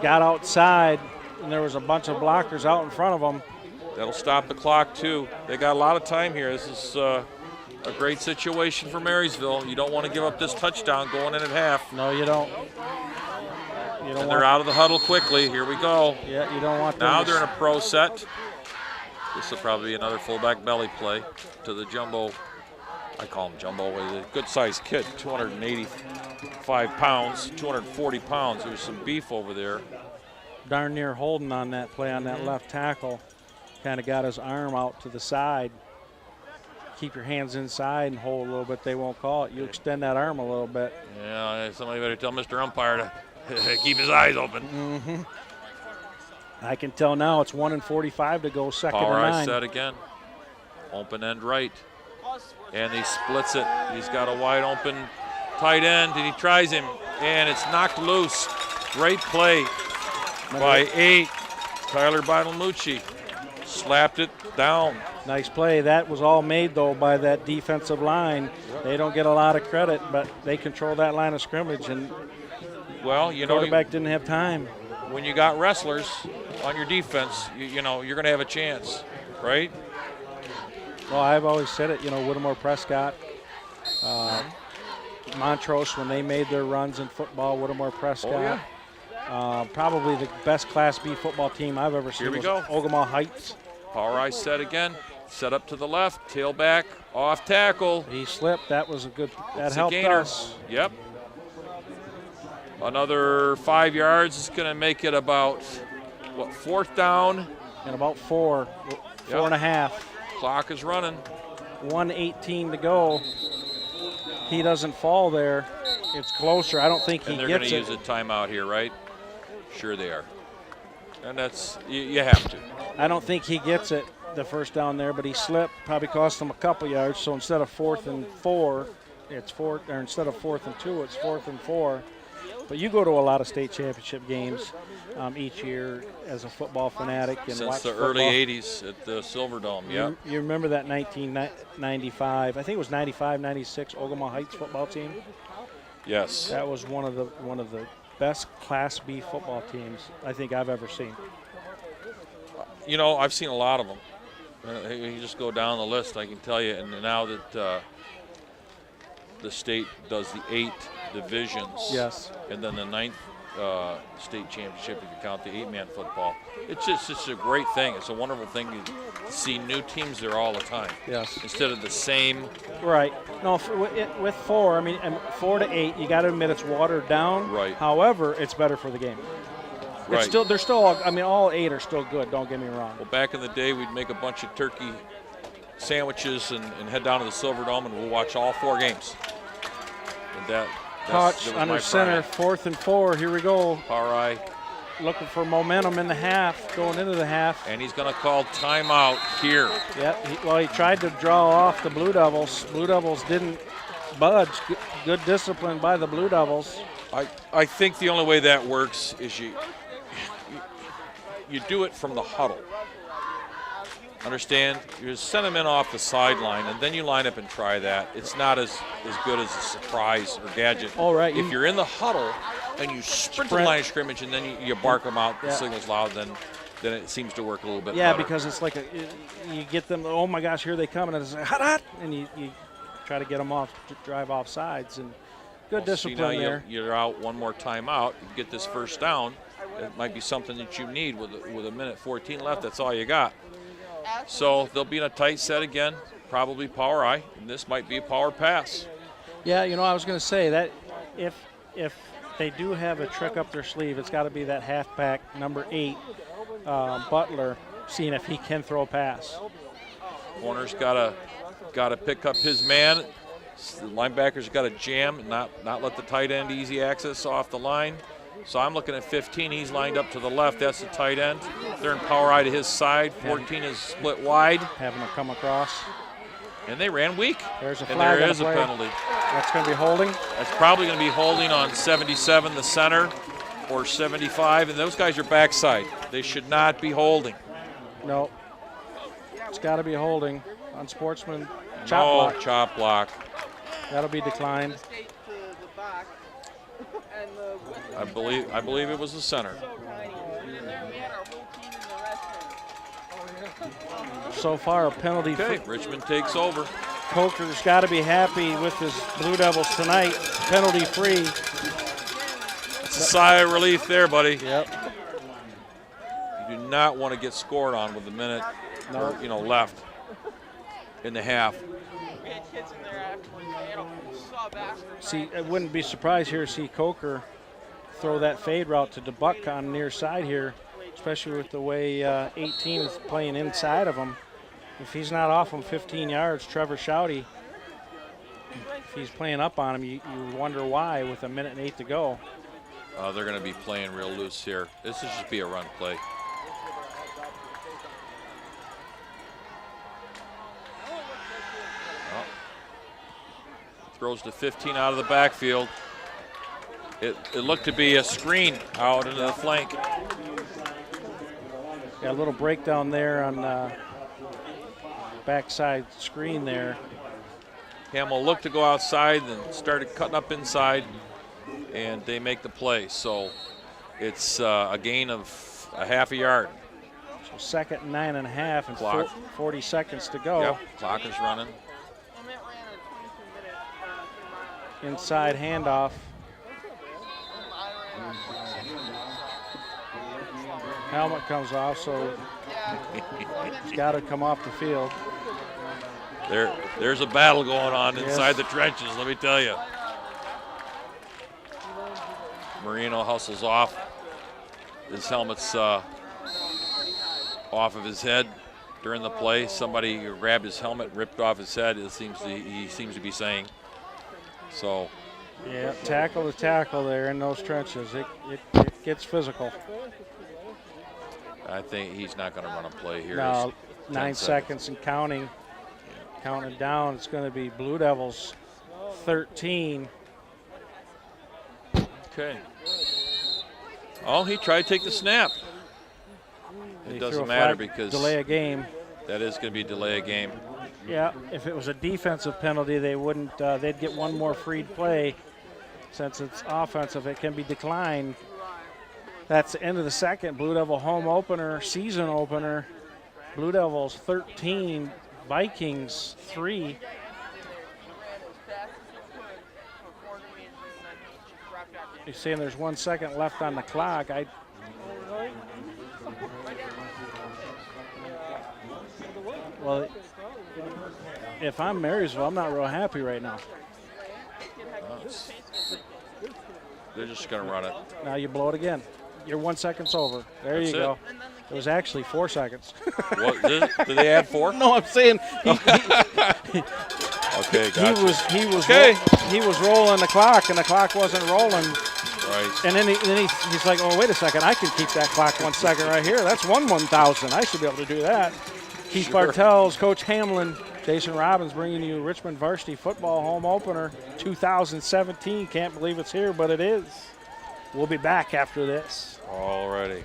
got outside, and there was a bunch of blockers out in front of him. That'll stop the clock, too. They got a lot of time here. This is a great situation for Marysville. You don't want to give up this touchdown going in at half. No, you don't. And they're out of the huddle quickly. Here we go. Yeah, you don't want them Now to they're in a pro set. This will probably be another fullback belly play to the jumbo. I call him jumbo. A good-sized kid, 285 pounds, 240 pounds. There's some beef over there. darn near holding on that play on that left tackle. Kind of got his arm out to the side. Keep your hands inside and hold a little bit. They won't call it. You extend that arm a little bit. Yeah, somebody better tell Mr. Umpire to keep his eyes open. Mm-hmm. I can tell now it's 1:45 to go, second Power and eye 9. set again. Open end right. And he splits it. He's got a wide open tight end, and he tries him, and it's knocked loose. Great play by 8. Tyler Bonalucci slapped it down. Nice play. That was all made, though, by that defensive line. They don't get a lot of credit, but they control that line of scrimmage, and well, the quarterback didn't have time. When you got wrestlers on your defense, you know you're going to have a chance, right? Well, I've always said it, Whittemore Prescott, Montrose, when they made their runs in football, Whittemore Prescott. Probably the best Class B football team I've ever seen. Here we was go. Ogama Heights. Power eye set again. Set up to the left. Tailback off tackle. He slipped. That was a good. That It's a helped gainer. us. Yep. Another 5 yards is going to make it about, fourth down? And about 4 and a half. Clock is running. 1:18 to go. He doesn't fall there. It's closer. I don't think he And they're gets going to it. use a timeout here, right? Sure they are. And that's, you have to. I don't think he gets it, the first down there, but he slipped. Probably cost him a couple yards. So instead of 4th and 4, it's instead of 4th and 2, it's 4th and 4. But you go to a lot of state championship games each year as a football fanatic and Since watch the football. early 80s at the Silver Dome, yeah. You remember that 1995, I think it was 95, 96 Ogama Heights football team? Yes. That was one of the best Class B football teams I think I've ever seen. I've seen a lot of them. You just go down the list, I can tell you. And now that the state does the 8 divisions, Yes. and then the 9th state championship, if you count the 8-man football, it's a great thing. It's a wonderful thing to see new teams there all the time. Yes. Instead of the same. Right. No, with 4, and 4 to 8, you got to admit it's watered down. Right. However, it's better for the game. Right. They're still all 8 are still good, don't get me wrong. Well, back in the day, we'd make a bunch of turkey sandwiches and head down to the Silver Dome, and we'll watch all 4 games. And that Touch was under my center, pride. 4th and 4. Here we go. Power eye. Looking for momentum in the half, going into the half. And he's going to call timeout here. Yep. He tried to draw off the Blue Devils. Blue Devils didn't budge. Good discipline by the Blue Devils. I think the only way that works is you do it from the huddle. Understand? You send them in off the sideline, and then you line up and try that. It's not as good as a surprise or gadget. All right. If you're in the huddle and you sprint the line of scrimmage and then you bark them out, the signal's loud, then then it seems to work a little bit Yeah, better. because it's like you get them, oh my gosh, here they come, and it's like, hot, hot, and you try to get them off, to drive off sides, and good discipline see, now there. you're out one more timeout. You get this first down. It might be something that you need with a minute 14 left. That's all you got. So they'll be in a tight set again, probably power I, and this might be a power pass. Yeah, I was going to say that if they do have a trick up their sleeve, it's got to be that halfback, number 8, Butler, seeing if he can throw a pass. Corner's got to pick up his man. The linebacker's got to jam and not let the tight end easy access off the line. So I'm looking at 15. He's lined up to the left. That's the tight end. They're in power I to his side. 14 is split wide. Having to come across. And they ran weak. There's a and flag. there is a penalty. That's going to be holding. That's probably going to be holding on 77, the center, or 75. And those guys are backside. They should not be holding. No. It's got to be holding on Sportsman. Chop block. Chop block. That'll be declined. I believe it was the center. So far, a penalty. Okay, Richmond takes over. Coker's got to be happy with his Blue Devils tonight. Penalty free. It's a sigh of relief there, buddy. Yep. You do not want to get scored on with a minute left in the half. See, I wouldn't be surprised here to see Coker throw that fade route to DeBuck on near side here, especially with the way 18 is playing inside of him. If he's not off him 15 yards, Trevor Shouty, if he's playing up on him, you wonder why with a minute and 8 to go. They're going to be playing real loose here. This will just be a run play. Throws to 15 out of the backfield. It looked to be a screen out into the flank. Got a little breakdown there on backside screen there. Hamill looked to go outside and started cutting up inside, and they make the play. So it's a gain of a half a yard. So second and 9.5 and 40 seconds to go. Yep, clock is running. Inside handoff. Helmet comes off, so it's got to come off the field. There's a battle going on inside the trenches, let me tell you. Marino hustles off. His helmet's off of his head during the play. Somebody grabbed his helmet, ripped off his head, he seems to be saying. So, yeah, tackle to tackle there in those trenches. It gets physical. I think he's not going to run a play here. No, 9 seconds and counting. Yeah. Counting down, it's going to be Blue Devils 13. Okay. Oh, he tried to take the snap. It doesn't matter because delay a game. That is going to be delay a game. Yeah, if it was a defensive penalty, they wouldn't. They'd get one more freed play. Since it's offensive, it can be declined. That's the end of the second. Blue Devil home opener, season opener. Blue Devils 13, Vikings 3. You're saying there's 1 second left on the clock. Well, if I'm Marysville, I'm not real happy right now. They're just going to run it. Now you blow it again. You're 1 second over. There you go. It was actually 4 seconds. What, did they add 4? No, I'm saying okay, gotcha. He was rolling the clock, and the clock wasn't rolling. Right. And then he's like, oh, wait a second. I can keep that clock 1 second right here. That's 1/1000. I should be able to do that. Keith Bartels, Coach Hamlin, Jason Robbins bringing you Richmond Varsity Football home opener 2017. Can't believe it's here, but it is. We'll be back after this. Alrighty.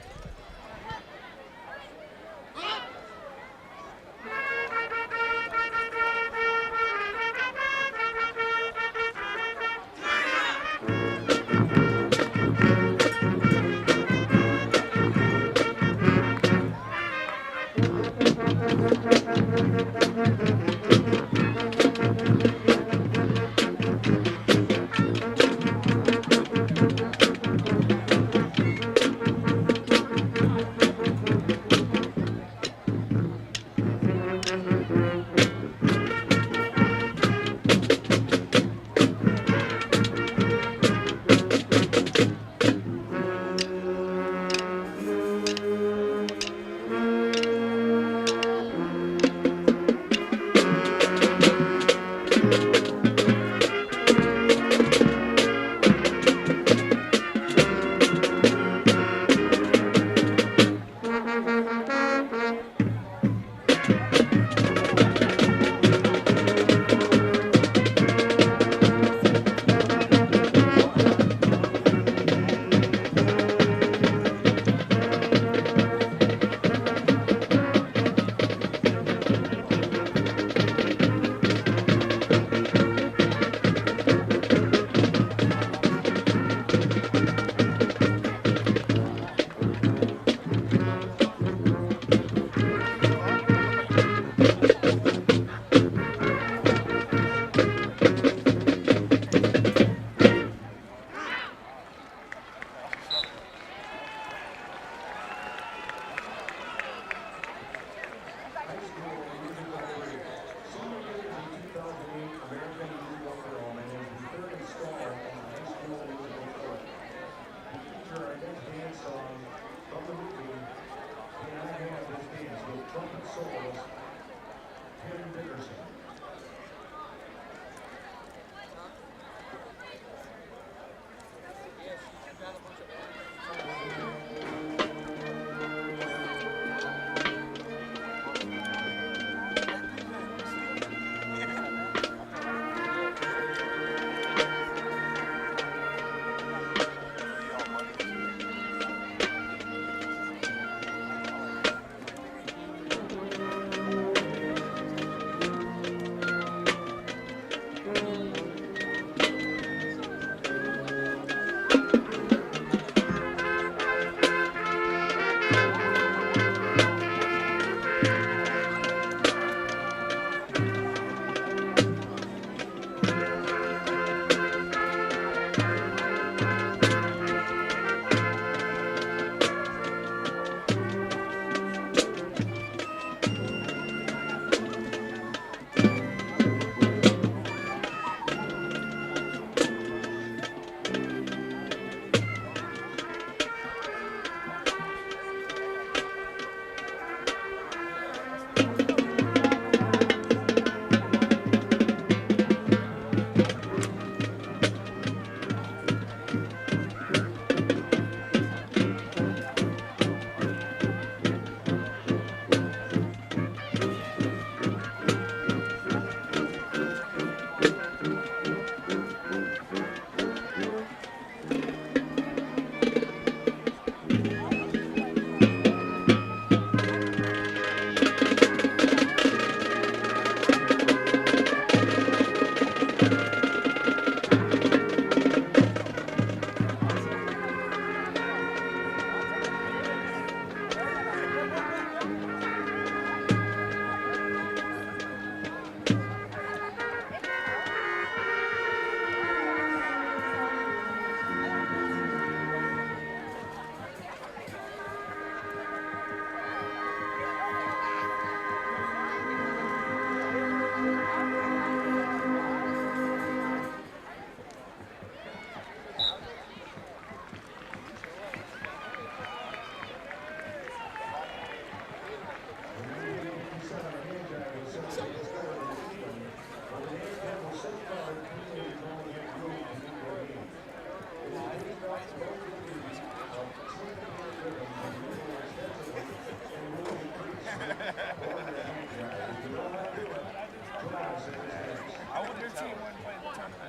Your team wouldn't play the tournament.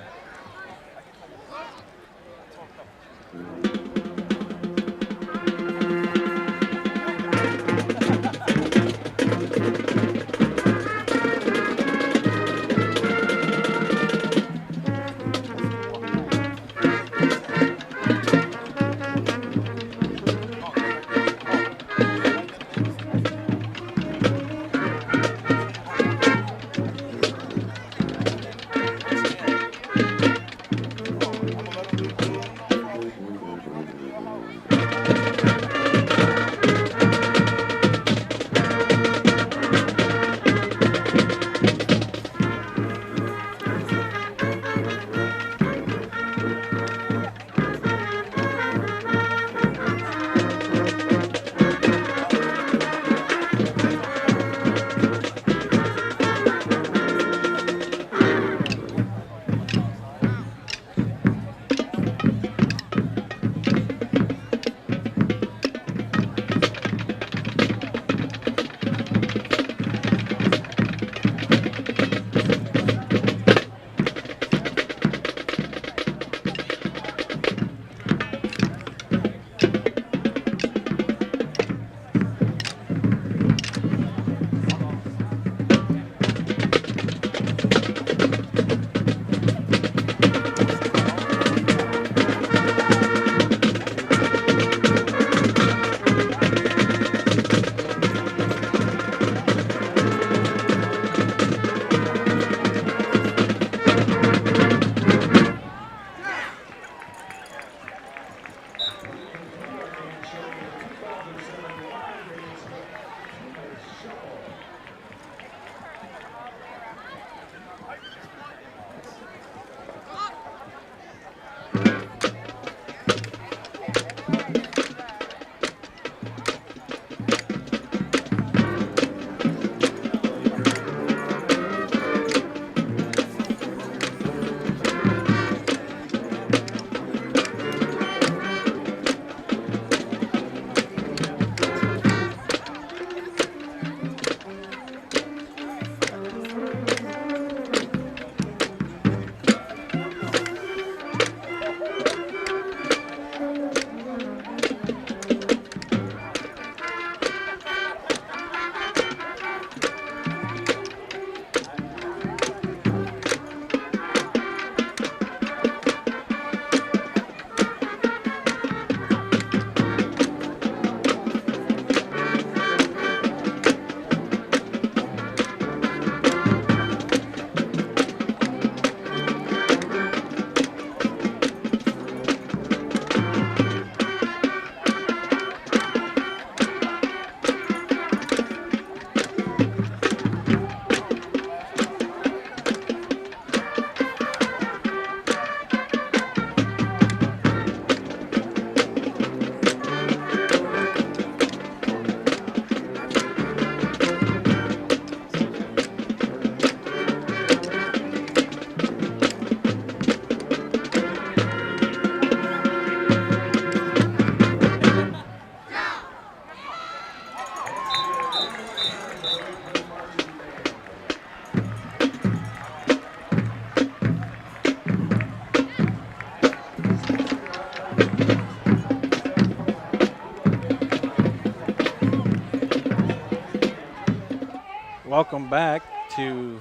Welcome back to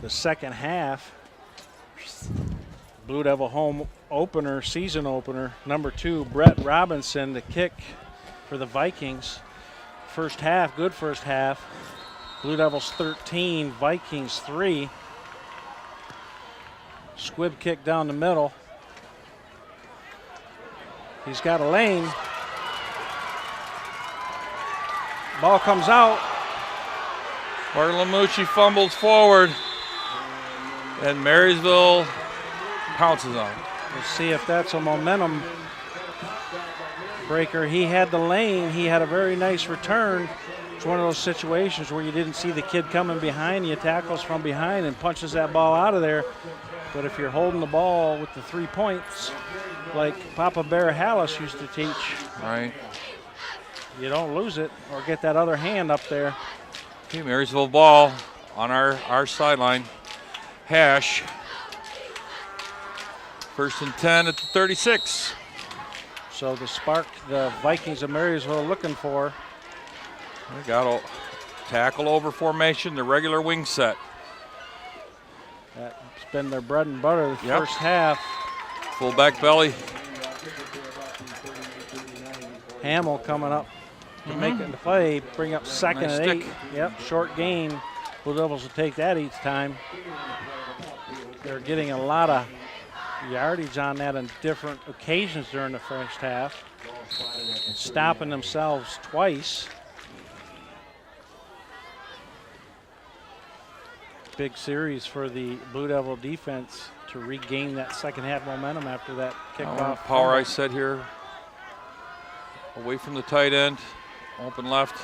the second half. Blue Devil home opener, season opener. Number 2, Brett Robinson, the kick for the Vikings. First half, good first half. Blue Devils 13, Vikings 3. Squibb kick down the middle. He's got a lane. Ball comes out. Bartolomucci fumbles forward, and Marysville pounces on him. We'll see if that's a momentum breaker. He had the lane. He had a very nice return. It's one of those situations where you didn't see the kid coming behind you, tackles from behind and punches that ball out of there. But if you're holding the ball with the 3 points, like Papa Bear Hallis used to teach. Right. You don't lose it or get that other hand up there. Okay, Marysville ball on our sideline. Hash. 1st and 10 at the 36. So the spark the Vikings of Marysville are looking for. We got a tackle over formation, the regular wing set. That's been their bread and butter the first half. Fullback belly. Hamill coming up to make it the play, bring up 2nd Nice and 8. stick. Yep, short gain. Blue Devils will take that each time. They're getting a lot of yardage on that on different occasions during the first half. Stopping themselves twice. Big series for the Blue Devil defense to regain that second half momentum after that kickoff. Power I set here. Away from the tight end. Open left.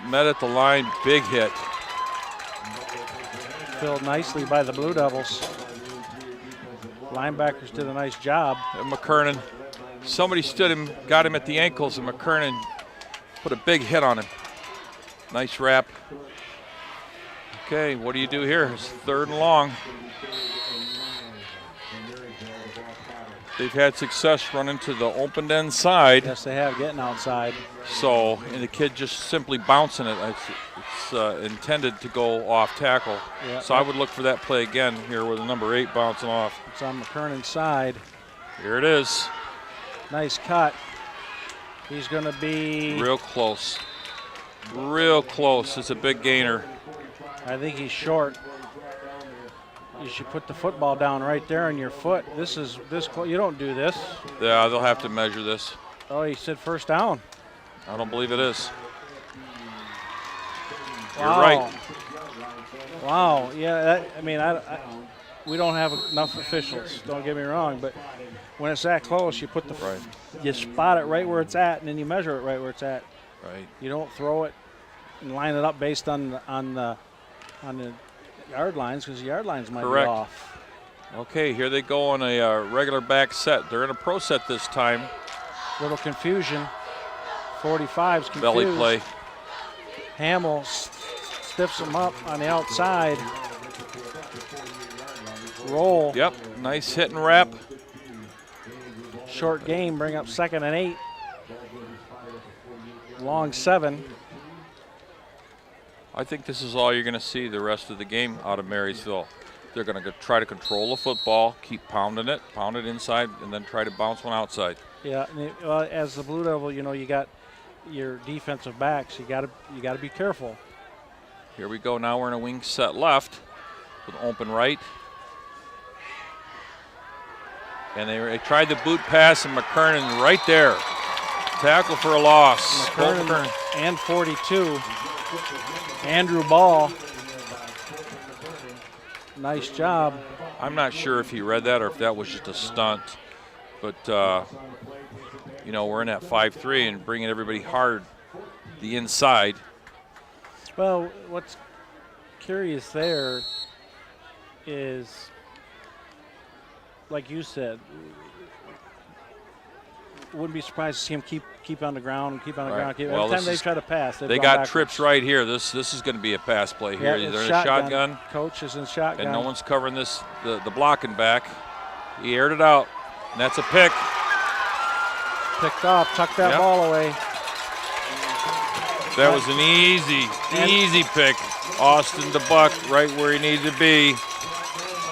Met at the line. Big hit. Filled nicely by the Blue Devils. Linebackers did a nice job. And McKernan. Somebody stood him, got him at the ankles, and McKernan put a big hit on him. Nice wrap. Okay, what do you do here? It's 3rd and long. They've had success running to the opened end side. Yes, they have, getting outside. So, and the kid just simply bouncing it. It's intended to go off tackle. Yeah. So I would look for that play again here with the number 8 bouncing off. It's on McKernan's side. Here it is. Nice cut. He's going to be... Real close. Real close. It's a big gainer. I think he's short. You should put the football down right there on your foot. This is this close. You don't do this. Yeah, they'll have to measure this. Oh, he said 1st down. I don't believe it is. Wow. You're right. Wow. Yeah, we don't have enough officials. Don't get me wrong, but when it's that close, you put the you spot it right where it's at, and then you measure it right where it's at. Right. You don't throw it and line it up based on the yard lines, because the yard lines might Correct. be off. Okay, here they go on a regular back set. They're in a pro set this time. Little confusion. 45's confused. Belly play. Hamill stiffs him up on the outside. Roll. Yep, nice hit and wrap. Short game, bring up 2nd and 8. Long 7. I think this is all you're going to see the rest of the game out of Marysville. They're going to try to control the football, keep pound it inside, and then try to bounce one outside. Yeah, as the Blue Devil, you got your defensive backs. You got to be careful. Here we go. Now we're in a wing set left with open right. And they tried the boot pass, and McKernan right there. Tackle for a loss. McKernan and 42. Andrew Ball. Nice job. I'm not sure if he read that or if that was just a stunt. But, we're in that 5-3 and bringing everybody hard the inside. Well, what's curious there is, like you said, wouldn't be surprised to see him keep on the ground, keep on the ground. Every time they try to pass, they got trips right here. This is going to be a pass play here. Yeah, they're in a shotgun. Coach is in shotgun. And no one's covering this, the blocking back. He aired it out, and that's a pick. Picked off, tucked that ball away. That was an easy pick. Austin DeBuck right where he needed to be.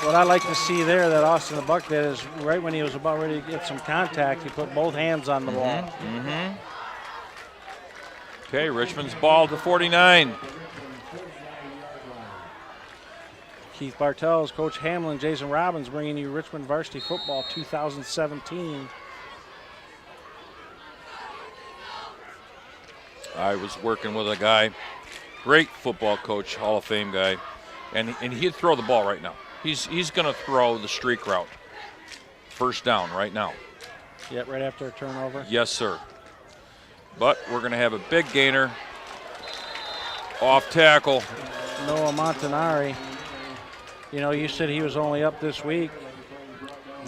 What I like to see there that Austin DeBuck did is right when he was about ready to get some contact, he put both hands on the ball. Okay, Richmond's ball to 49. Keith Bartels, Coach Hamlin, Jason Robbins bringing you Richmond Varsity Football 2017. I was working with a guy, great football coach, Hall of Fame guy, and he'd throw the ball right now. He's going to throw the streak route. 1st down right now. Yeah, right after a turnover. Yes, sir. But we're going to have a big gainer. Off tackle. Noah Montanari. You said he was only up this week.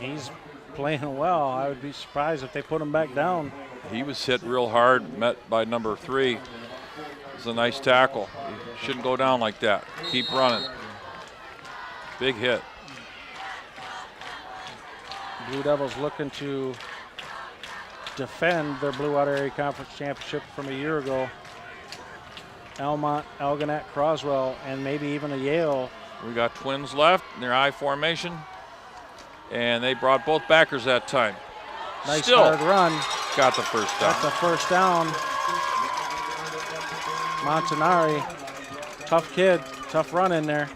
He's playing well. I would be surprised if they put him back down. He was hit real hard, met by number 3. It was a nice tackle. He shouldn't go down like that. Keep running. Big hit. Blue Devils looking to defend their Blue Water Area Conference Championship from a year ago. Elmont, Algonac, Croswell, and maybe even a Yale. We got Twins left in their I formation, and they brought both backers that time. Nice Still hard run. got the first down. Got the first down. Montanari, tough kid, tough run in there.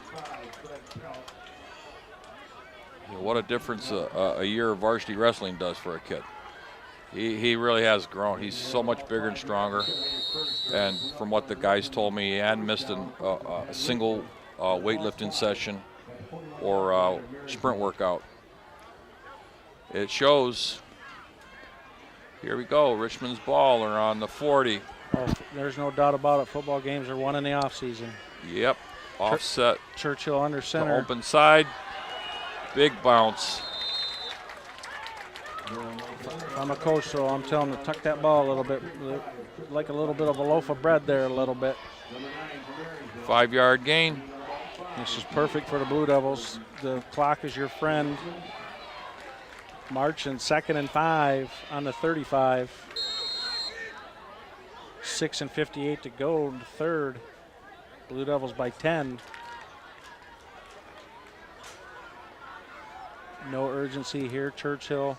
Yeah, what a difference a year of varsity wrestling does for a kid. He really has grown. He's so much bigger and stronger. And from what the guys told me, he hadn't missed a single weightlifting session or sprint workout. It shows. Here we go. Richmond's ball are on the 40. Oh, there's no doubt about it. Football games are won in the offseason. Yep. Offset. Churchill under To center. open side. Big bounce. I'm a coach, so I'm telling them to tuck that ball a little bit, like a little bit of a loaf of bread there a little bit. 5-yard gain. This is perfect for the Blue Devils. The clock is your friend. Marching 2nd and 5 on the 35. 6:58 to go in the third. Blue Devils by 10. No urgency here. Churchill,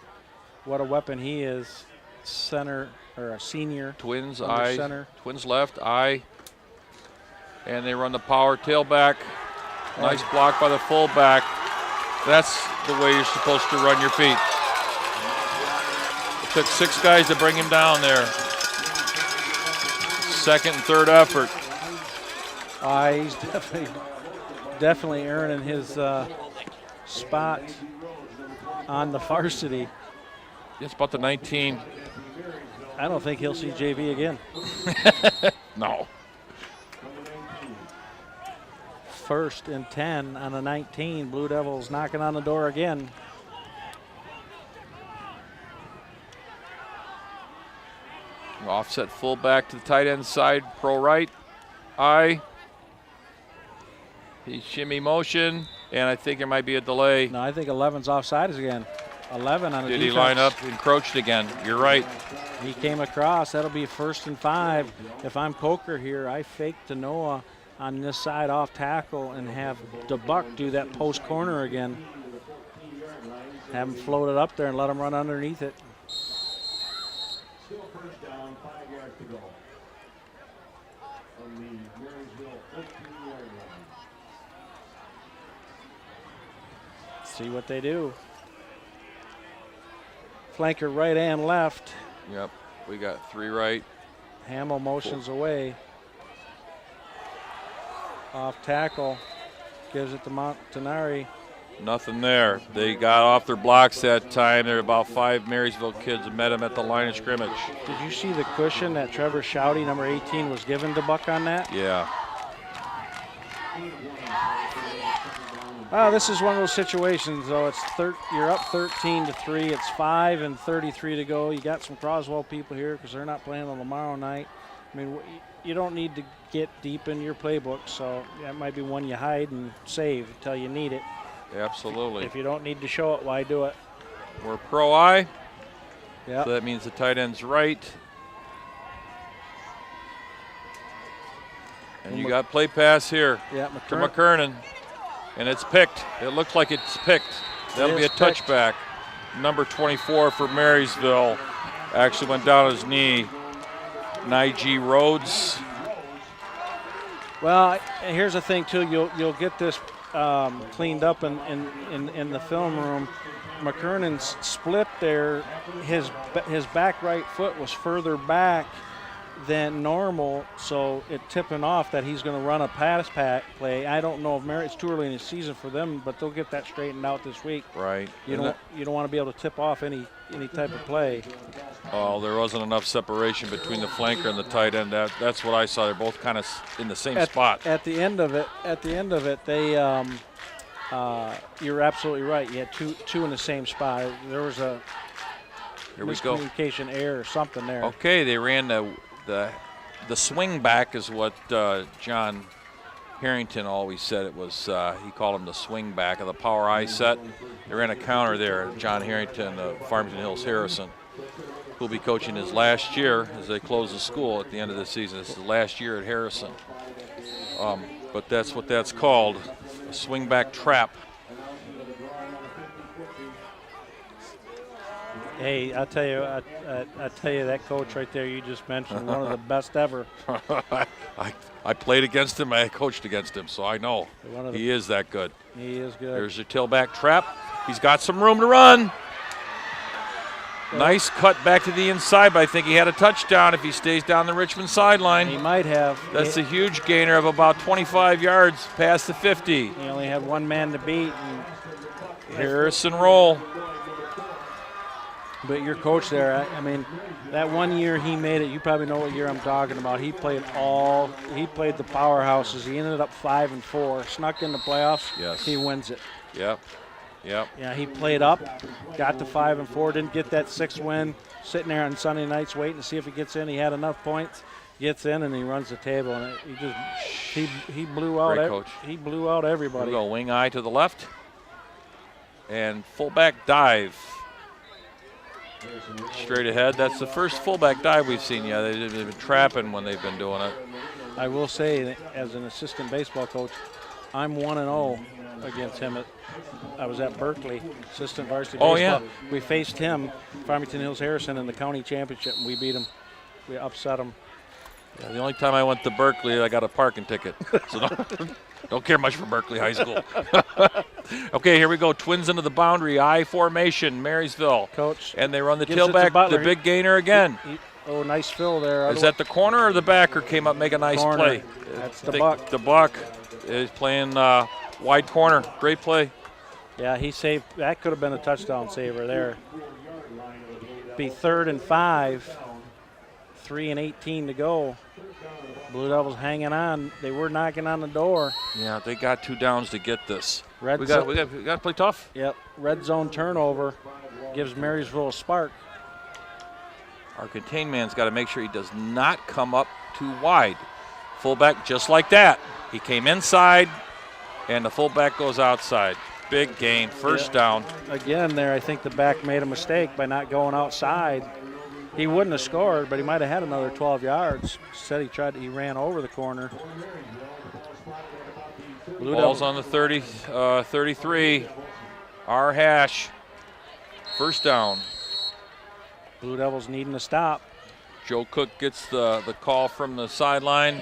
what a weapon he is. Center, or a senior. Twins under I. center. Twins left I. And they run the power tailback. Nice block by the fullback. That's the way you're supposed to run your feet. It took 6 guys to bring him down there. Second and third effort. He's definitely earning his spot on the varsity. It's about the 19. I don't think he'll see JV again. No. 1st and 10 on the 19. Blue Devils knocking on the door again. Offset fullback to the tight end side, pro right. I. He shimmy motion, and I think there might be a delay. No, I think 11's offsides again. 11 on the Did defense. he line up, encroached again? You're right. He came across. That'll be 1st and 5. If I'm Coker here, I fake to Noah on this side off tackle and have DeBuck do that post corner again. Have him float it up there and let him run underneath it. Still first down, 5 yards to go. On the Marysville 15-yard line. See what they do. Flanker right and left. Yep, we got 3 right. Hamill motions away. Off tackle. Gives it to Montanari. Nothing there. They got off their blocks that time. There were about 5 Marysville kids that met him at the line of scrimmage. Did you see the cushion that Trevor Shouty, number 18, was given to Buck on that? Yeah. This is one of those situations, though. You're up 13-3. It's 5 and 33 to go. You got some Croswell people here because they're not playing on tomorrow night. I mean, you don't need to get deep in your playbook, so that might be one you hide and save until you need it. Absolutely. If you don't need to show it, why do it? We're pro I. Yeah. So that means the tight end's right. And you got play pass here Yeah, to McKernan. And it's picked. It looks like it's picked. That'll be a touchback. Number 24 for Marysville. Actually went down his knee. Nige Rhodes. Well, here's the thing too. You'll get this cleaned up in the film room. McKernan's split there. His back right foot was further back than normal, so it tipping off that he's going to run a pass play. I don't know if it's too early in the season for them, but they'll get that straightened out this week. Right. You don't want to be able to tip off any type of play. Oh, there wasn't enough separation between the flanker and the tight end. That's what I saw. They're both kind of in the same spot. At the end of it, they you're absolutely right. You had two in the same spot. There was Here we go. Miscommunication error or something there. Okay, they ran the swing back is what John Harrington always said it was. He called him the swing back of the power I set. They ran a counter there. John Harrington of Farmington Hills Harrison, who'll be coaching his last year as they close the school at the end of the season. This is the last year at Harrison. But that's what that's called, a swing back trap. Hey, I tell you, that coach right there you just mentioned, one of the best ever. I played against him. I coached against him, so I know he is that good. He is good. There's your tailback trap. He's got some room to run. Nice cut back to the inside, but I think he had a touchdown if he stays down the Richmond sideline. He might have. That's a huge gainer of about 25 yards past the 50. He only had one man to beat. And Harrison roll. But your coach there, I mean, that 1 year he made it, you probably know what year I'm talking about. He played the powerhouses. He ended up 5-4, snuck in the playoffs. Yes. He wins it. Yep. Yeah, he played up, got to 5-4, didn't get that 6th win, sitting there on Sunday nights waiting to see if he gets in. He had enough points, gets in, and he runs the table. And he blew out. Great coach. He blew out everybody. We'll go wing eye to the left. And fullback dive. Straight ahead. That's the first fullback dive we've seen. Yeah, they've been trapping when they've been doing it. I will say, that as an assistant baseball coach, I'm 1-0 against him. I was at Berkeley, assistant varsity baseball. Yeah. We faced him, Farmington Hills Harrison, in the county championship, and we beat him. We upset him. Yeah, the only time I went to Berkeley, I got a parking ticket. So don't care much for Berkeley High School. Okay, here we go. Twins into the boundary. I formation, Marysville. Coach. And they run the gives it to tailback, Butler. the big gainer again. Nice fill there. Is that the corner or the backer came up, make a nice Corner. play? That's the buck. The buck is playing wide corner. Great play. Yeah, he saved. That could have been a touchdown saver there. Be 3rd and 5. 3:18 to go. Blue Devils hanging on. They were knocking on the door. Yeah, they got 2 downs to get this. We We got to play tough. Yep. Red zone turnover gives Marysville a spark. Our contain man's got to make sure he does not come up too wide. Fullback just like that. He came inside, and the fullback goes outside. Big gain, first down. Again there, I think the back made a mistake by not going outside. He wouldn't have scored, but he might have had another 12 yards. Instead, he ran over the corner. Ball's on the 33. R hash. First down. Blue Devils needing to stop. Joe Cook gets the call from the sideline,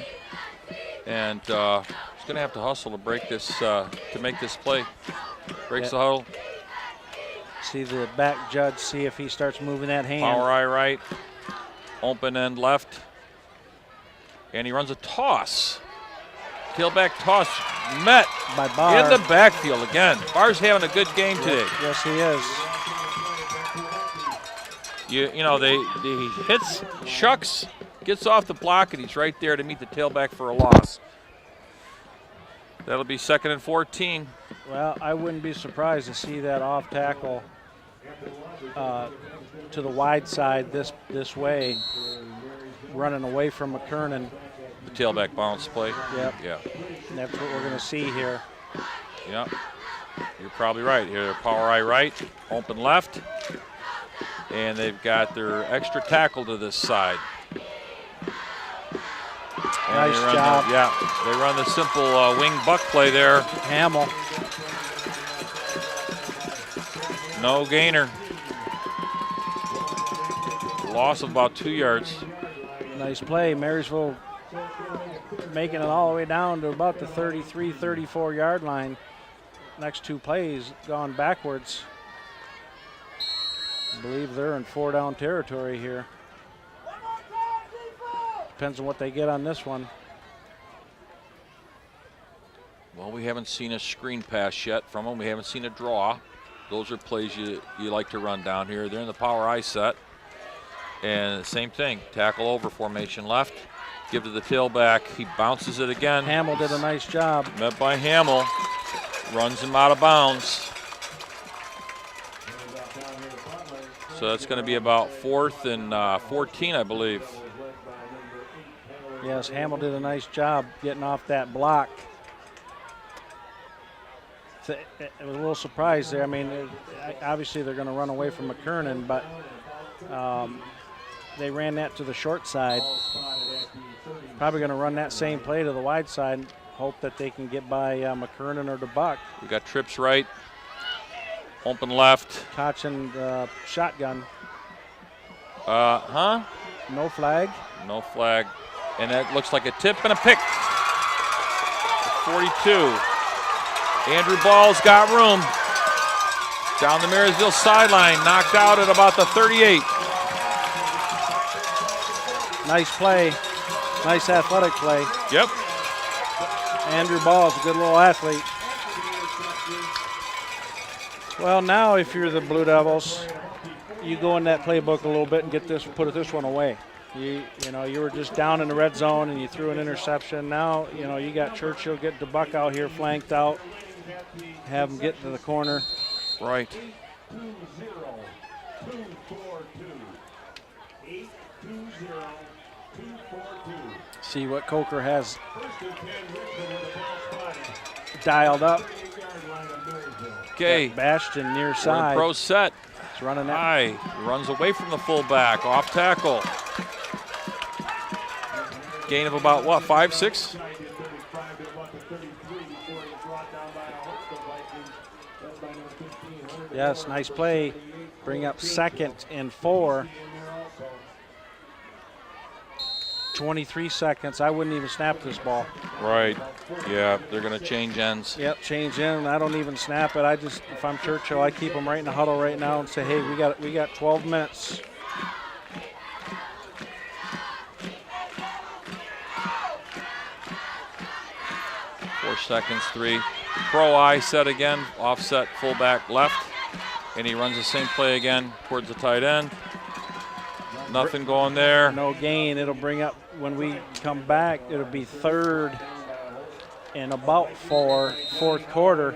and he's going to have to hustle to break this to make this play. Breaks the huddle. See the back judge, see if he starts moving that hand. Power eye right, open end left, and he runs a toss. Tailback toss met by Barr in the backfield again. Barr's having a good game today. Yes, he is. You know, he hits, shucks, gets off the block, and he's right there to meet the tailback for a loss. That'll be 2nd and 14. Well, I wouldn't be surprised to see that off tackle to the wide side this way, running away from McKernan. The tailback bounce play. Yep. Yeah. And that's what we're going to see here. Yep. You're probably right. Here, they're power eye right, open left, and they've got their extra tackle to this side. Nice job. They run the simple wing buck play there. Hamill. No gainer. Loss of about 2 yards. Nice play. Marysville making it all the way down to about the 33, 34 yard line. Next 2 plays gone backwards. I believe they're in 4 down territory here. Depends on what they get on this one. Well, we haven't seen a screen pass yet from them. We haven't seen a draw. Those are plays you like to run down here. They're in the power I set. And the same thing, tackle over formation left, give to the tailback. He bounces it again. Hamill did a nice job. Met by Hamill, runs him out of bounds. So that's going to be about 4th and 14, I believe. Yes, Hamill did a nice job getting off that block. It was a little surprised there. I mean, obviously they're going to run away from McKernan, but they ran that to the short side. Probably going to run that same play to the wide side and hope that they can get by McKernan or DeBuck. We got trips right, open left. Cochin shotgun. No flag. No flag. And that looks like a tip and a pick. 42. Andrew Ball's got room. Down the Marysville sideline, knocked out at about the 38. Nice play. Nice athletic play. Yep. Andrew Ball's a good little athlete. Well, now if you're the Blue Devils, you go in that playbook a little bit and put this one away. You were just down in the red zone and you threw an interception. Now, you got Churchill, get DeBuck out here flanked out, have him get to the corner. Right. 2-0-2-4-2. 8-2-0-2-4-2. See what Coker has dialed up. Okay. Bastion near We're in side. pro set. He's running that. High. Runs away from the fullback. Off tackle. Gain of about, what, 5, 6? Yes, nice play. Bring up 2nd and 4. 23 seconds. I wouldn't even snap this ball. Right. Yeah, they're going to change ends. Yep, change in. I don't even snap it. If I'm Churchill, I keep them right in the huddle right now and say, hey, we got 12 minutes. Four seconds, 3. Pro I set again, offset fullback left, and he runs the same play again towards the tight end. Nothing going there. No gain. It'll bring up, when we come back, it'll be 3rd and about 4, 4th quarter.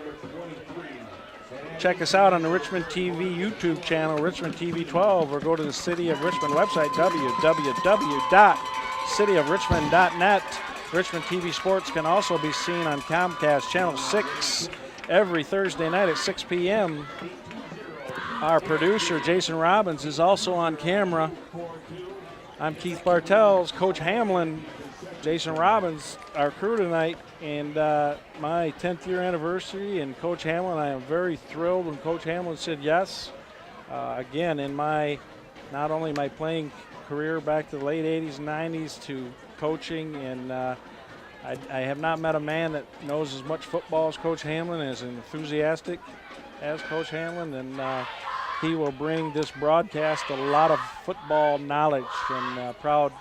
Check us out on the Richmond TV YouTube channel, Richmond TV 12, or go to the City of Richmond website, www.cityofrichmond.net. Richmond TV Sports can also be seen on Comcast Channel 6 every Thursday night at 6 p.m. Our producer, Jason Robbins, is also on camera. I'm Keith Bartels, Coach Hamlin, Jason Robbins, our crew tonight, and my 10th year anniversary. And Coach Hamlin, I am very thrilled when Coach Hamlin said yes. Again, in not only my playing career back to the late 80s and 90s to coaching, and I have not met a man that knows as much football as Coach Hamlin, as enthusiastic as Coach Hamlin, and he will bring this broadcast a lot of football knowledge, and proud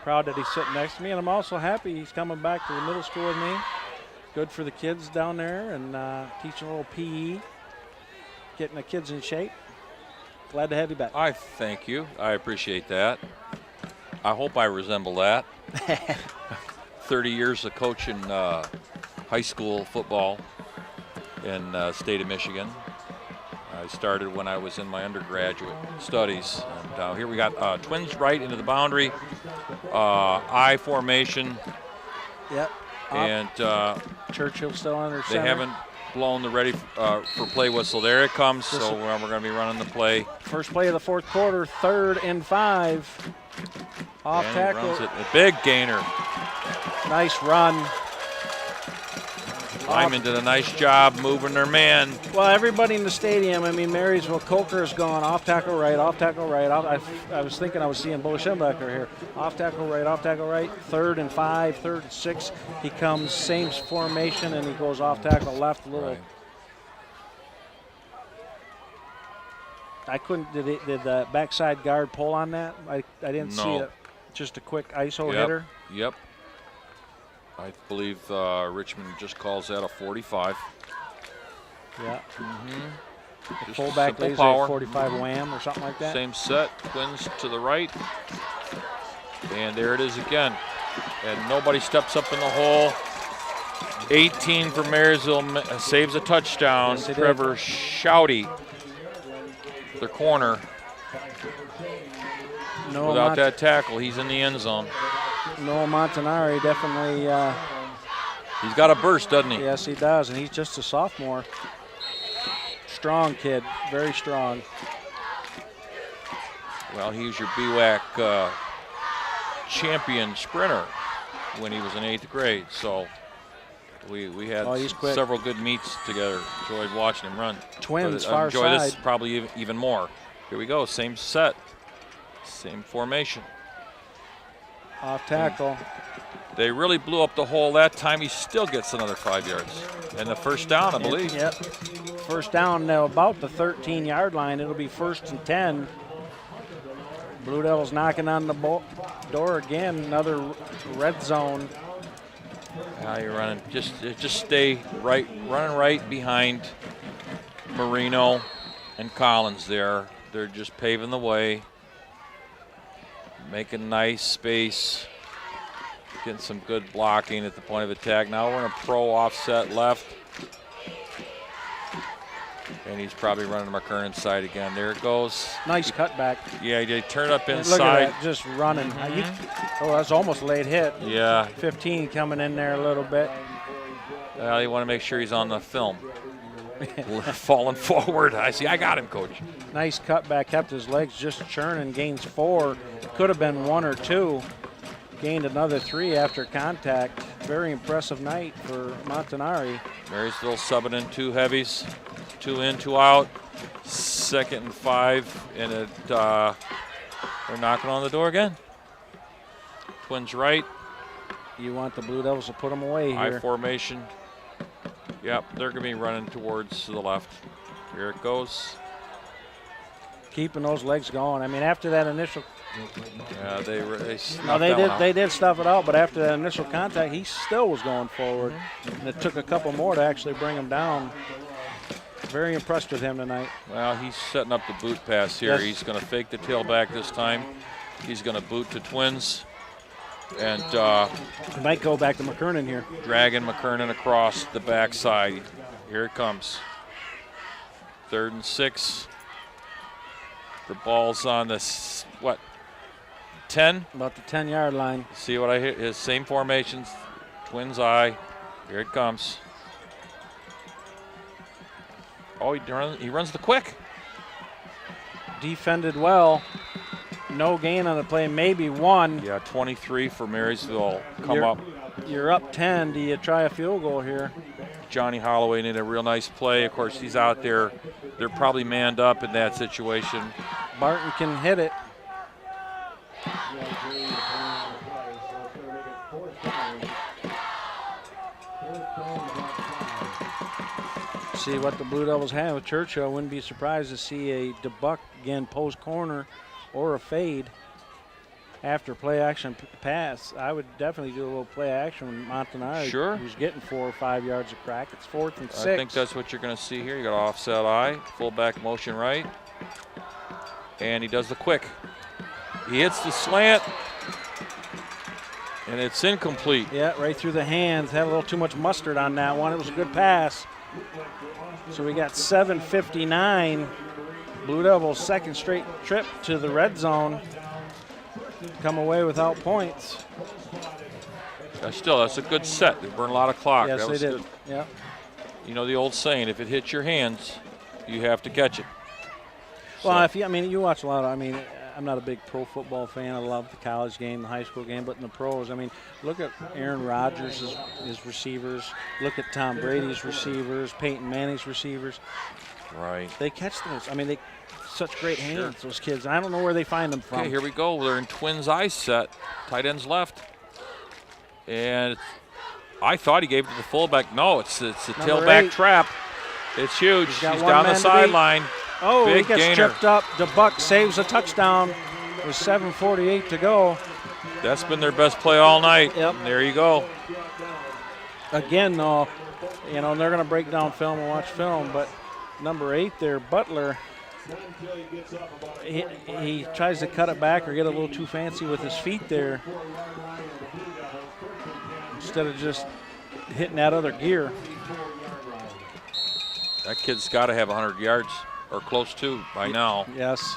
that he's sitting next to me. And I'm also happy he's coming back to the middle school with me. Good for the kids down there, and teaching a little PE, getting the kids in shape. Glad to have you back. I thank you. I appreciate that. I hope I resemble that. 30 years of coaching high school football in the state of Michigan. I started when I was in my undergraduate studies. And here we got twins right into the boundary. I formation. Yep. And Churchill still under they center. haven't blown the ready for play whistle. There it comes. So we're going to be running the play. First play of the 4th quarter, 3rd and 5. Off and tackle. Runs it. A big gainer. Nice run. Lyman did a nice job moving their man. Well, everybody in the stadium, I mean, Marysville, Coker is gone. Off tackle right, off tackle right. I was thinking I was seeing Bo Schembecker here. Off tackle right, 3rd and 5, 3rd and 6. He comes, same formation, and he goes off tackle left a little. Right. I couldn't, did the backside guard pull on that? I didn't see it. Just a quick ISO hitter. Yep. I believe Richmond just calls that a 45. Yeah. Mm-hmm. The fullback lays a 45 wham or something like that. Same set, twins to the right. And there it is again. And nobody steps up in the hole. 18 for Marysville, saves a touchdown. Yes, Trevor Shouty, their corner. Without that tackle, he's in the end zone. Noah Montanari definitely. He's got a burst, doesn't he? Yes, he does, and he's just a sophomore. Strong kid, very strong. Well, he was your BWAC champion sprinter when he was in 8th grade, so we had several good meets together. Enjoyed watching him run. Twins, but far enjoy side. this probably even more. Here we go, same set, same formation. Off tackle. They really blew up the hole that time. He still gets another 5 yards. And the first down, I believe. Yep. First down now, about the 13-yard line. It'll be 1st and 10. Blue Devils knocking on the door again. Another red zone. Now you're running. Just stay right, running right behind Marino and Collins there. They're just paving the way, making nice space, getting some good blocking at the point of attack. Now we're in a pro offset left. And he's probably running McKernan side again. There it goes. Nice cutback. Yeah, he turned up inside. Look at that, just running. That's almost a late hit. Yeah. 15 coming in there a little bit. Well, you want to make sure he's on the film. Falling forward. I got him, Coach. Nice cutback, kept his legs just churning, gains 4. Could have been 1 or 2. Gained another 3 after contact. Very impressive night for Montanari. Marysville subbing in 2 heavies. 2 in, 2 out. 2nd and 5, and they're knocking on the door again. Twins right. You want the Blue Devils to put them away here. High formation. Yep, they're going to be running towards the left. Here it goes. Keeping those legs going. I mean, after that initial. Yeah, they did stuff it out, but after that initial contact, he still was going forward. And it took a couple more to actually bring him down. Very impressed with him tonight. Well, he's setting up the boot pass here. Yes. He's going to fake the tailback this time. He's going to boot to Twins. And he might go back to McKernan here. Dragging McKernan across the backside. Here it comes. 3rd and 6. The ball's on the, 10? About the 10-yard line. See what I hit? His same formations. Twins eye. Here it comes. Oh, he runs the quick. Defended well. No gain on the play, maybe 1. Yeah, 23 for Marysville. You're up 10. Do you try a field goal here? Johnny Holloway did a real nice play. Of course, he's out there. They're probably manned up in that situation. Barton can hit it. See what the Blue Devils have with Churchill. Wouldn't be surprised to see a DeBuck again post corner or a fade after play action pass. I would definitely do a little play action with Montanari. Sure. Who's getting 4 or 5 yards of crack. It's 4th and 6. I think that's what you're going to see here. You got offset eye, fullback motion right, and he does the quick. He hits the slant, and it's incomplete. Yeah, right through the hands. Had a little too much mustard on that one. It was a good pass. So we got 7:59. Blue Devils' 2nd straight trip to the red zone. Come away without points. Still, that's a good set. They burn a lot of clock. Yes, that was they did. Good. Yeah. You know the old saying, if it hits your hands, you have to catch it. Well, you watch a lot of, I'm not a big pro football fan. I love the college game, the high school game, but in the pros, look at Aaron Rodgers' his receivers. Look at Tom Brady's receivers, Peyton Manning's receivers. Right. They catch those. They such great hands, those kids. I don't know where they find them from. Okay, here we go. They're in Twins eye set. Tight ends left. And I thought he gave it to the fullback. No, it's a tailback 8. Trap. It's huge. He's one down the man to beat. sideline. Oh, Big he gets gainer. tripped up. DeBuck saves a touchdown with 7:48 to go. That's been their best play all night. Yep. There you go. Again, though, they're going to break down film and watch film, but number 8 there, Butler, he tries to cut it back or get a little too fancy with his feet there instead of just hitting that other gear. That kid's got to have 100 yards or close to by now. Yes.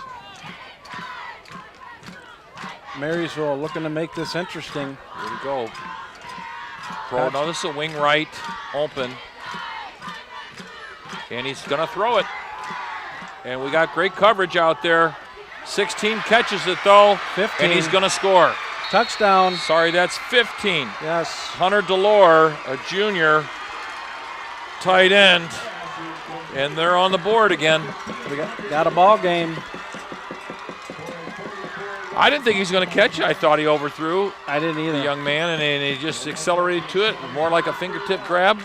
Marysville looking to make this interesting. Here we go. Pro, now this is a wing right, open. And he's going to throw it. And we got great coverage out there. 16 catches it, though. 15. And he's going to score. Touchdown. Sorry, that's 15. Yes. Hunter Delore, a junior, tight end. And they're on the board again. We got a ball game. I didn't think he was going to catch it. I thought he overthrew I didn't either. the young man, and he just accelerated to it, more like a fingertip grab.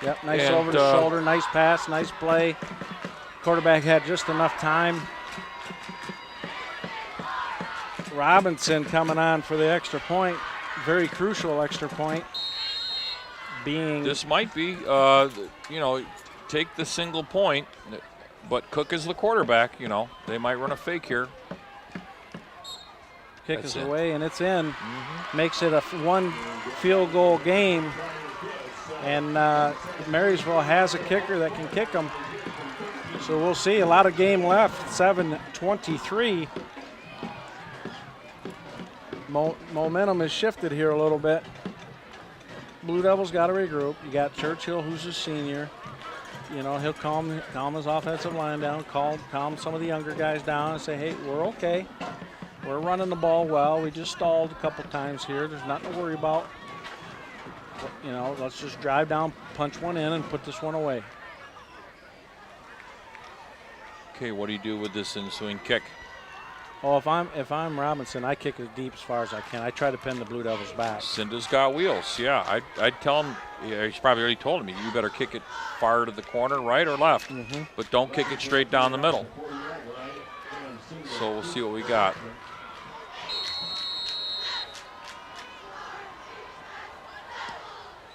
Yep, nice And, over the shoulder, nice pass, nice play. Quarterback had just enough time. Robinson coming on for the extra point. Very crucial extra point. This might be, take the single point, but Cook is the quarterback, They might run a fake here. Kick is away, and it's in. Makes it a one field goal game. And Marysville has a kicker that can kick them. So we'll see. A lot of game left. 7:23. Momentum has shifted here a little bit. Blue Devils got to regroup. You got Churchill, who's a senior. He'll calm his offensive line down, calm some of the younger guys down and say, hey, we're okay. We're running the ball well. We just stalled a couple times here. There's nothing to worry about. Let's just drive down, punch one in, and put this one away. Okay, what do you do with this ensuing kick? Oh, if I'm Robinson, I kick it deep as far as I can. I try to pin the Blue Devils back. Cinda's got wheels. Yeah, I'd tell him. Yeah, he's probably already told him you better kick it far to the corner, right or left, but don't kick it straight down the middle. So we'll see what we got.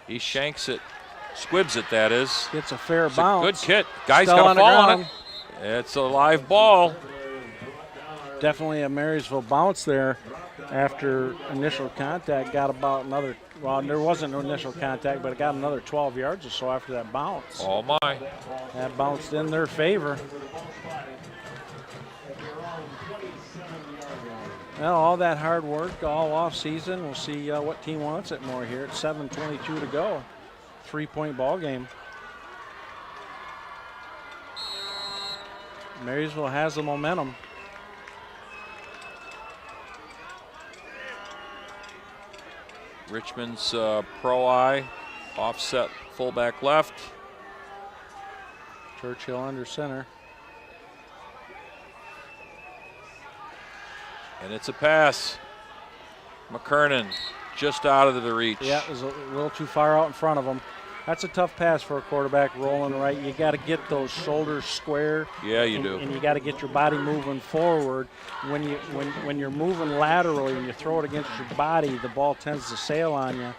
He shanks it, squibs it, that is. Gets a fair It's bounce. a good kit. Guy's Fell got on a the fall on ground. it. It's a live ball. Definitely a Marysville bounce there after initial contact. Got about another, well, there wasn't no initial contact, but it got another 12 yards or so after that bounce. Oh, my. That bounced in their favor. Well, all that hard work all off season. We'll see what team wants it more here. It's 7:22 to go. 3-point ball game. Marysville has the momentum. Richmond's pro eye, offset fullback left. Churchill under center. And it's a pass. McKernan just out of the reach. Yeah, it was a little too far out in front of him. That's a tough pass for a quarterback rolling right. You got to get those shoulders square. Yeah, you do. And you got to get your body moving forward. When you're moving laterally and you throw it against your body, the ball tends to sail on you.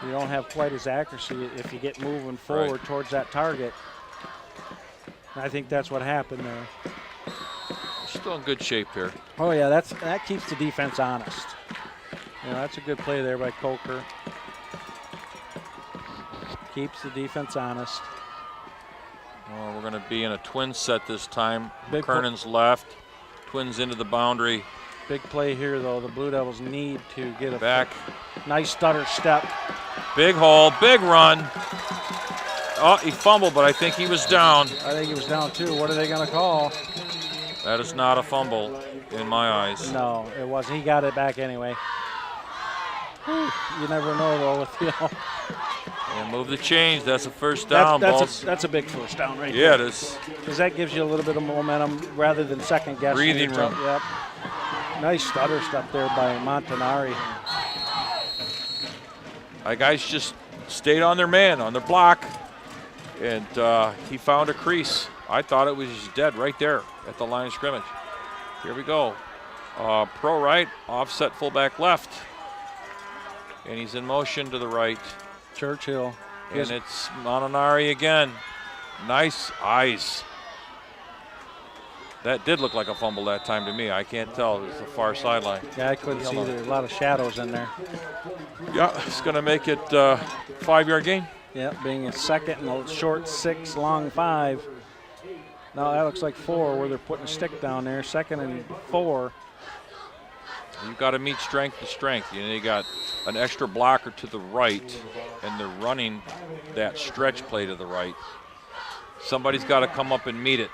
You don't have quite as accuracy if you get moving forward towards that target. And I think that's what happened there. Still in good shape here. Oh yeah, that keeps the defense honest. That's a good play there by Coker. Keeps the defense honest. Well, we're going to be in a twin set this time. Big McKernan's left. Twins into the boundary. Big play here, though. The Blue Devils need to get a Back. Nice stutter step. Big hole, big run. Oh, he fumbled, but I think he was down. I think he was down, too. What are they going to call? That is not a fumble in my eyes. No, it wasn't. He got it back anyway. Whew. You never know, though. And move the chains. That's a first down. That's a big first down right there. Yeah, it is. Because that gives you a little bit of momentum rather than second guessing. Breathing room. Yep. Nice stutter step there by Montanari. My guys just stayed on their man, on their block, and he found a crease. I thought it was dead right there at the line of scrimmage. Here we go. Pro right, offset fullback left. And he's in motion to the right. Churchill. And it's Montanari again. Nice eyes. That did look like a fumble that time to me. I can't tell. It was the far sideline. Yeah, I couldn't see. There's a lot of shadows in there. Yeah, it's going to make it 5-yard gain. Yeah, being a second and a short 6, long 5. Now that looks like 4 where they're putting a stick down there. 2nd and 4. You've got to meet strength to strength. You know, you got an extra blocker to the right, and they're running that stretch play to the right. Somebody's got to come up and meet it.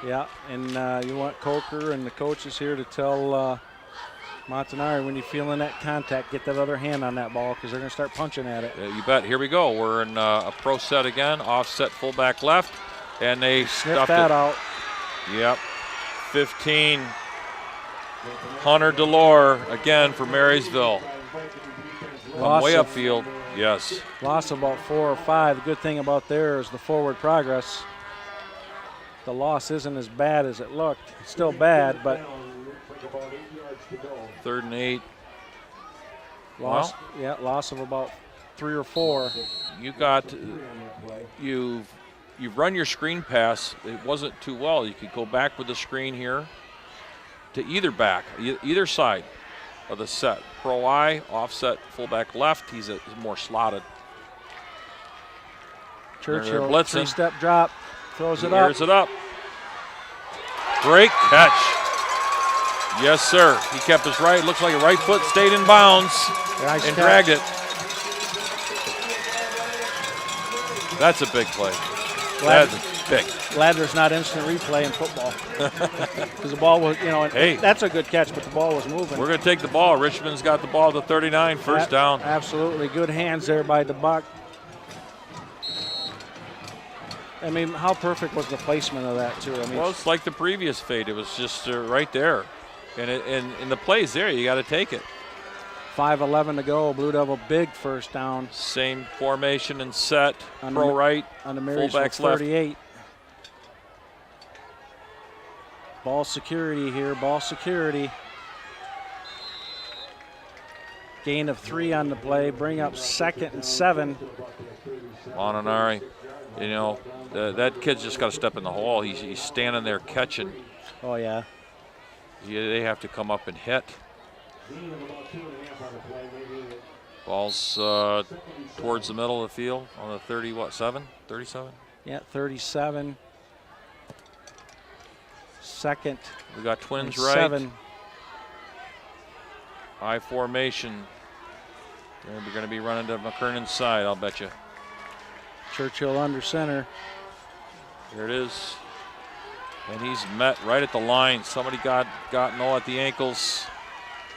Yeah, and you want Coker and the coaches here to tell Montanari, when you're feeling that contact, get that other hand on that ball because they're going to start punching at it. You bet. Here we go. We're in a pro set again. Offset fullback left, and they Sniff stuffed that it. out. Yep. 15. Hunter Delore again for Marysville. Come way upfield. Yes. Loss of about 4 or 5. The good thing about there is the forward progress. The loss isn't as bad as it looked. It's still bad, but 3rd and 8. loss. Yeah, loss of about 3 or 4. You've run your screen pass. It wasn't too well. You could go back with the screen here to either back, either side of the set. Pro I, offset fullback left. He's more slotted. Churchill, blitzing. 3-step drop, throws it up. Here's it up. Great catch. Yes, sir. He kept his right. Looks like a right foot stayed in bounds Nice and catch. dragged it. That's a big play. That's big. Glad there's not instant replay in football. Because the ball was, Hey. that's a good catch, but the ball was moving. We're going to take the ball. Richmond's got the ball at the 39, first down. Absolutely. Good hands there by the Buck. I mean, how perfect was the placement of that, too? I mean, Well, it's like the previous fade. It was just right there. And the play's there. You got to take it. 5:11 to go. Blue Devil, big first down Same formation and set. On Pro the- right. on the Marysville Fullbacks left. 38. Ball security here. Ball security. Gain of 3 on the play. Bring up 2nd and 7. Montanari, that kid's just got to step in the hole. He's standing there catching. Oh, yeah. They have to come up and hit. Ball's towards the middle of the field on the 37? Yeah, 37. 2nd We got twins and right. 7. I formation. We're going to be running to McKernan's side, I'll bet you. Churchill under center. There it is. And he's met right at the line. Somebody got no at the ankles.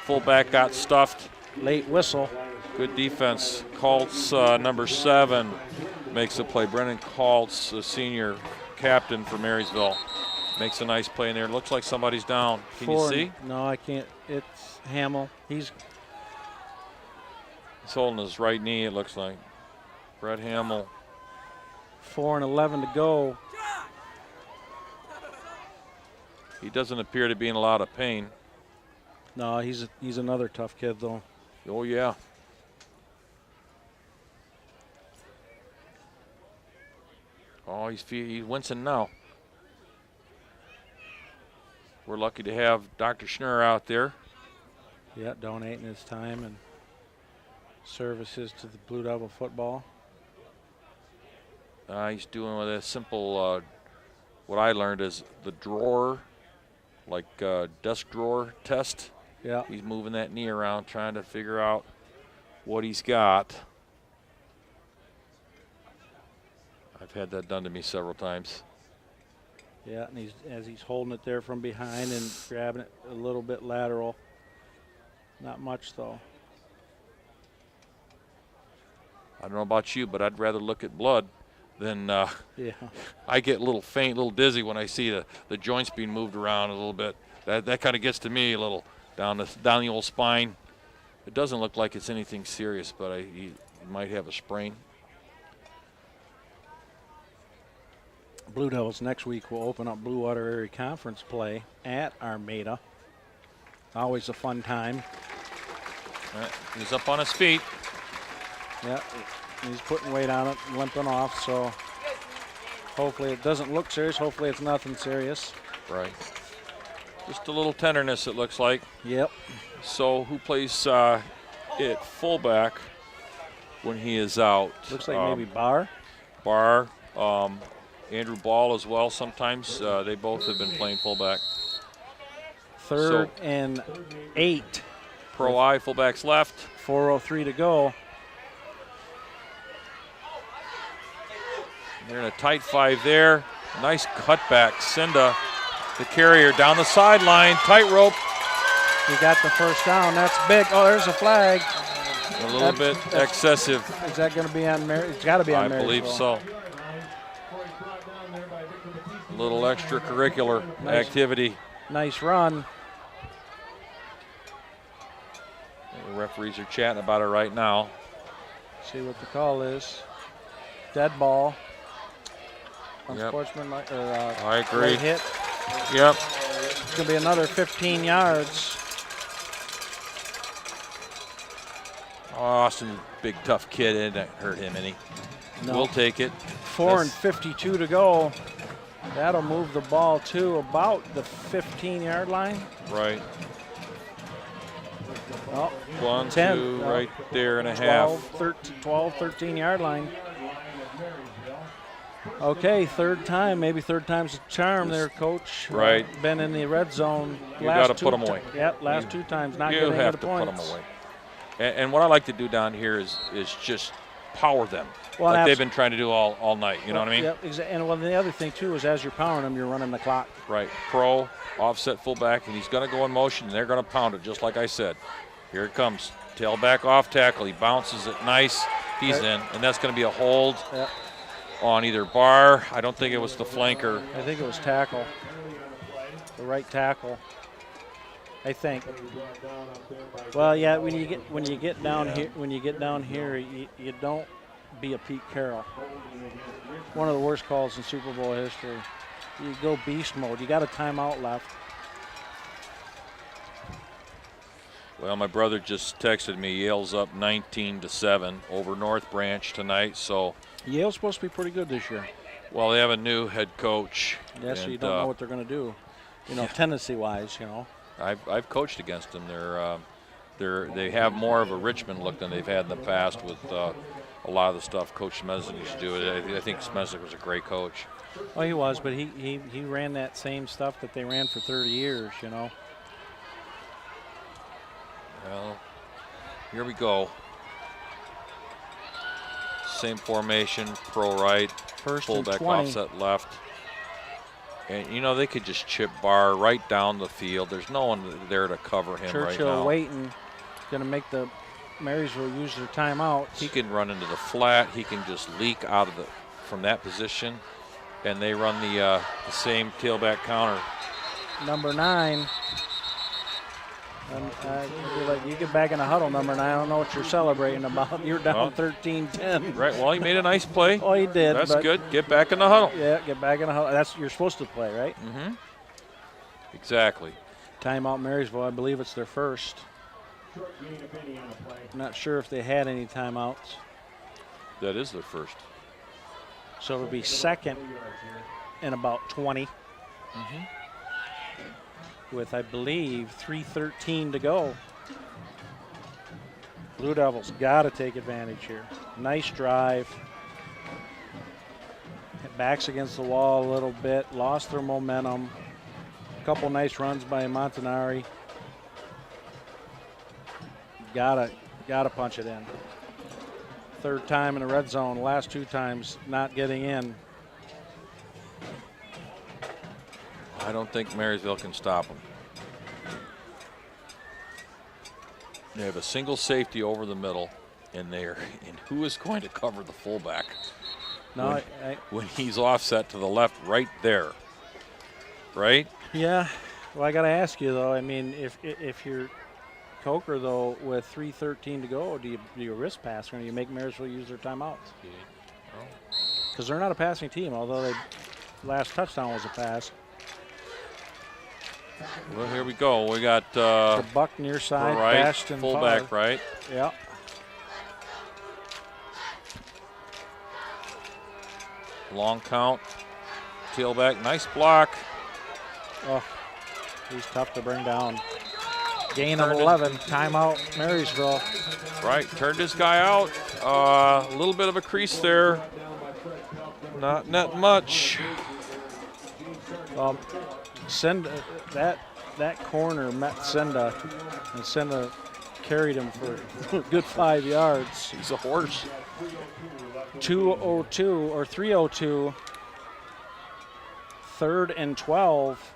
Fullback got stuffed. Late whistle. Good defense. Colts, number 7, makes the play. Brennan Colts, the senior captain for Marysville, makes a nice play in there. Looks like somebody's down. Can you see? No, I can't. It's Hamill. He's holding his right knee, it looks like. Brett Hamill. 4:11 to go. He doesn't appear to be in a lot of pain. No, he's another tough kid, though. Oh, yeah. Oh, he's wincing now. We're lucky to have Dr. Schnurr out there. Yeah, donating his time and services to the Blue Devil football. He's doing with a simple, what I learned is the drawer, like desk drawer test. Yeah. He's moving that knee around, trying to figure out what he's got. I've had that done to me several times. Yeah, and as he's holding it there from behind and grabbing it a little bit lateral. Not much, though. I don't know about you, but I'd rather look at blood than Yeah. I get a little faint, a little dizzy when I see the joints being moved around a little bit. That kind of gets to me a little down the old spine. It doesn't look like it's anything serious, but he might have a sprain. Blue Devils next week will open up Blue Water Area Conference play at Armada. Always a fun time. He's up on his feet. Yeah, he's putting weight on it, limping off, so hopefully it doesn't look serious. Hopefully it's nothing serious. Right. Just a little tenderness, it looks like. Yep. So who plays at fullback when he is out? Looks like maybe Barr. Barr, Andrew Ball as well. Sometimes they both have been playing fullback. 3rd and 8 Pro I, fullbacks left. 4:03 to go. They're in a tight 5 there. Nice cutback. Cinda, the carrier, down the sideline. Tightrope. He got the first down. That's big. Oh, there's a flag. A little bit excessive. Is that going to be on Mary? It's got to be on Marysville. I believe so. A little extracurricular activity. Nice run. The referees are chatting about it right now. See what the call is. Dead ball. Yep. Unsportsmanlike. I agree. Late hit. Yep. It's going to be another 15 yards. Austin, big tough kid, it didn't hurt him any. No. We'll take it. 4:52 to go. That'll move the ball to about the 15-yard line. Right. Oh, 1, 10, 2, right there and a 12, 13-yard line. Okay, third time, maybe third time's a charm there, Coach. Right. Been in the red zone. You got to put them away. Yep, last 2 times, not You getting any have of to the put points. them away. And what I like to do down here is just power them, Well, like they've been trying to do all night. You know what I mean? Yep, and well, the other thing, too, is as you're powering them, you're running the clock. Right. Pro, offset fullback, and he's going to go in motion, and they're going to pound it, just like I said. Here it comes. Tailback off tackle. He bounces it nice. He's in, and that's going to be a hold on either bar. I don't think it was the flanker. I think it was tackle. The right tackle. I think. Well, yeah. When you get down here, you don't be a Pete Carroll. One of the worst calls in Super Bowl history. You go beast mode. You got a timeout left. Well, my brother just texted me. Yale's up 19-7 over North Branch tonight. So Yale's supposed to be pretty good this year. well, they have a new head coach. Yes, and, you don't know what they're going to do. Tendency-wise, I've coached against them. They have more of a Richmond look than they've had in the past with a lot of the stuff Coach Smeznik used to do. I think Smeznik was a great coach. Oh, he was, but he ran that same stuff that they ran for 30 years, Well, here we go. Same formation, pro right, First and fullback 20. offset left. And, they could just chip bar right down the field. There's no one there to cover him right now. Churchill waiting, going to make the Marysville use their timeouts. He can run into the flat. He can just leak out of from that position. And they run the same tailback counter. Number 9. You get back in the huddle, number 9. I don't know what you're celebrating about. You're down 13-10. Right. Well, he made a nice play. Oh, he did. That's good. Get back in the huddle. Yeah, get back in the huddle. You're supposed to play, right? Mm-hmm. Exactly. Timeout Marysville. I believe it's their first. I'm not sure if they had any timeouts. That is their first. So it'll be second and about 20. Mm-hmm. With, I believe, 3:13 to go. Blue Devils got to take advantage here. Nice drive. Backs against the wall a little bit. Lost their momentum. A couple nice runs by Montanari. Gotta punch it in. Third time in the red zone. Last 2 times not getting in. I don't think Marysville can stop them. They have a single safety over the middle, and who is going to cover the fullback? No, when he's offset to the left, right there, right? Yeah. Well, I got to ask you though. I mean, if you're Coker though, with 3:13 to go, do you risk pass or do you make Marysville use their timeouts? Because they're not a passing team, although their last touchdown was a pass. Well, here we go. We got the Buck near side, right, Bastion fullback far. right. Yeah. Long count, tailback, nice block. Oh, he's tough to bring down. Gain of 11, timeout Marysville. Right, turned this guy out. A little bit of a crease there. Not much. Send that corner met Senda, and Senda carried him for a good 5 yards. He's a horse. 2:02 or 3:02. 3rd and 12.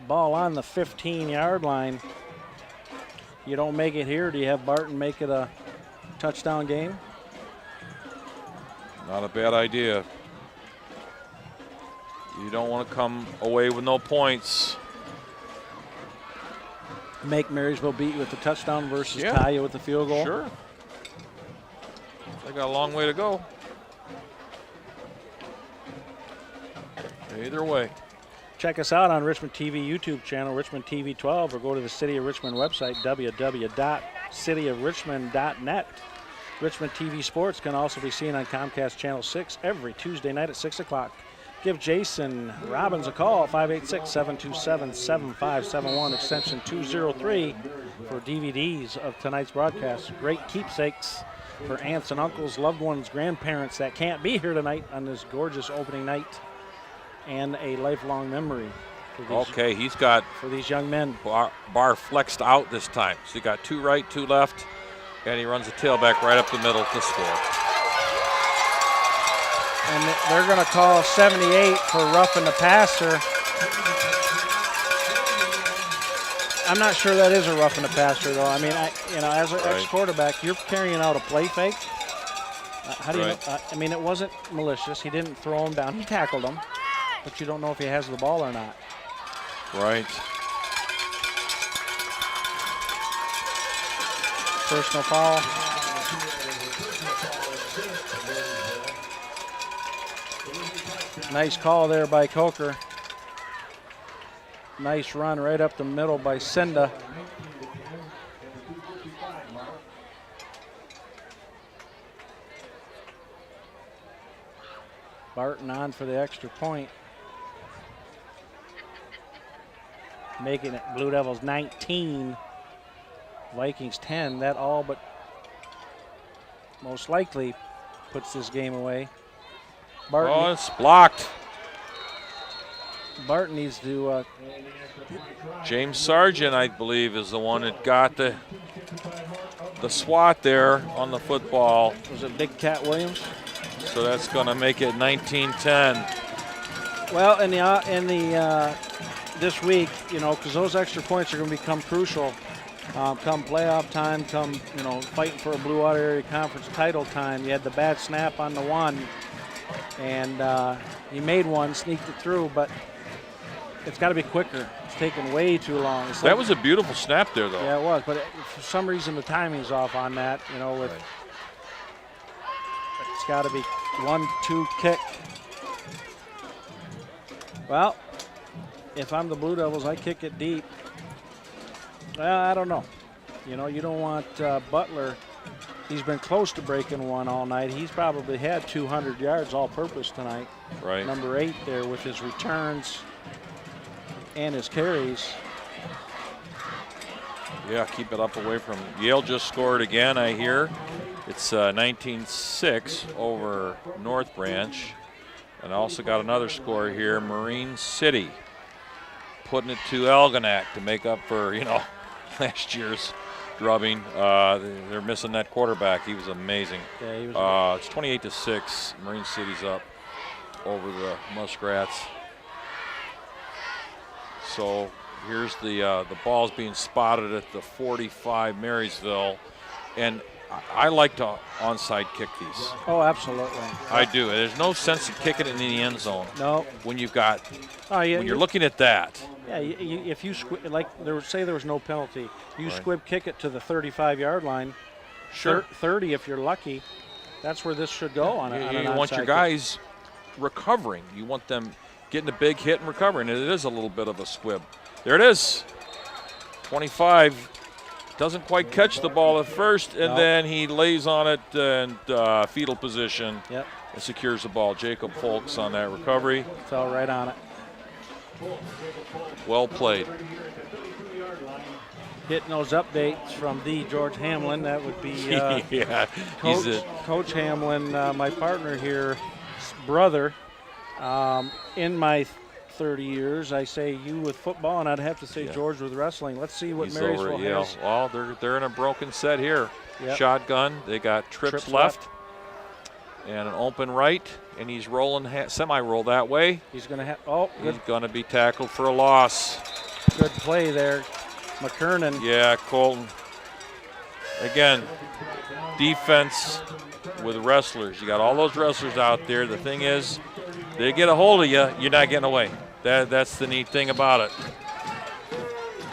Ball on the 15-yard line. You don't make it here. Do you have Barton make it a touchdown game? Not a bad idea. You don't want to come away with no points. Make Marysville beat you with the touchdown versus tie you with the field goal? Sure. They got a long way to go. Either way. Check us out on Richmond TV YouTube channel, Richmond TV 12, or go to the City of Richmond website, www.cityofrichmond.net. Richmond TV Sports can also be seen on Comcast Channel 6 every Tuesday night at 6 o'clock. Give Jason Robbins a call at 586-727-7571, extension 203 for DVDs of tonight's broadcast. Great keepsakes for aunts and uncles, loved ones, grandparents that can't be here tonight on this gorgeous opening night, and a lifelong memory for these, he's got for these young men. Bar flexed out this time. So he got 2 right, 2 left, and he runs the tailback right up the middle to score. And they're going to call 78 for roughing the passer. I'm not sure that is a roughing the passer, though. I mean, as an ex-quarterback, you're carrying out a play fake. How do you know? I mean, it wasn't malicious. He didn't throw him down. He tackled him, but you don't know if he has the ball or not. Right. Personal foul. Nice call there by Coker. Nice run right up the middle by Senda. Barton on for the extra point. Making it Blue Devils 19, Vikings 10. That all but most likely puts this game away. Barton, it's blocked. Barton needs to. James Sargent, I believe, is the one that got the swat there on the football. Was it Big Cat Williams? So that's going to make it 19-10. Well, in the this week, because those extra points are going to become crucial. Come playoff time, come fighting for a Blue Water Area Conference title time. You had the bad snap on the one, and he made one, sneaked it through, but it's got to be quicker. It's taking way too long. That was a beautiful snap there, though. Yeah, it was, but for some reason the timing's off on that. It's got to be 1-2 kick. Well, if I'm the Blue Devils, I kick it deep. Well, I don't know. You don't want Butler. He's been close to breaking one all night. He's probably had 200 yards all-purpose tonight. Right. Number 8 there with his returns and his carries. Yeah, keep it up away from Yale. Just scored again, I hear. It's 19-6 over North Branch. And I also got another score here, Marine City putting it to Algonac to make up for, last year's drubbing. They're missing that quarterback. He was amazing. Yeah, he was it's 28-6. Marine City's up over the Muskrats. So here's the ball's being spotted at the 45 Marysville, and I like to onside kick these. Oh, absolutely. I do. There's no sense of kicking it in the end zone. No. When you've got, when you're looking at that. Yeah, if you say there was no penalty, you Right. squib kick it to the 35-yard line. Sure. 30 if you're lucky. That's where this should go on an You want onside your kick. guys recovering. You want them getting a big hit and recovering. And it is a little bit of a squib. There it is. 25. Doesn't quite catch the ball at first, and then he lays on it and fetal position. Yep. And secures the ball. Jacob Folks on that recovery. Fell right on it. Well played. Getting those updates from the George Hamlin. That would be Yeah, Coach Hamlin, my partner here, brother. In my 30 years. I say you with football, and I'd have to say George with wrestling. Let's see what Marysville has. Well, they're in a broken set here. Yep. Shotgun. They got trips left and an open right, and he's rolling semi-roll that way. He's going to have. Oh, he's going to be tackled for a loss. Good play there, McKernan. Yeah, Colton. Again, defense with wrestlers. You got all those wrestlers out there. The thing is, they get a hold of you, you're not getting away. That's the neat thing about it.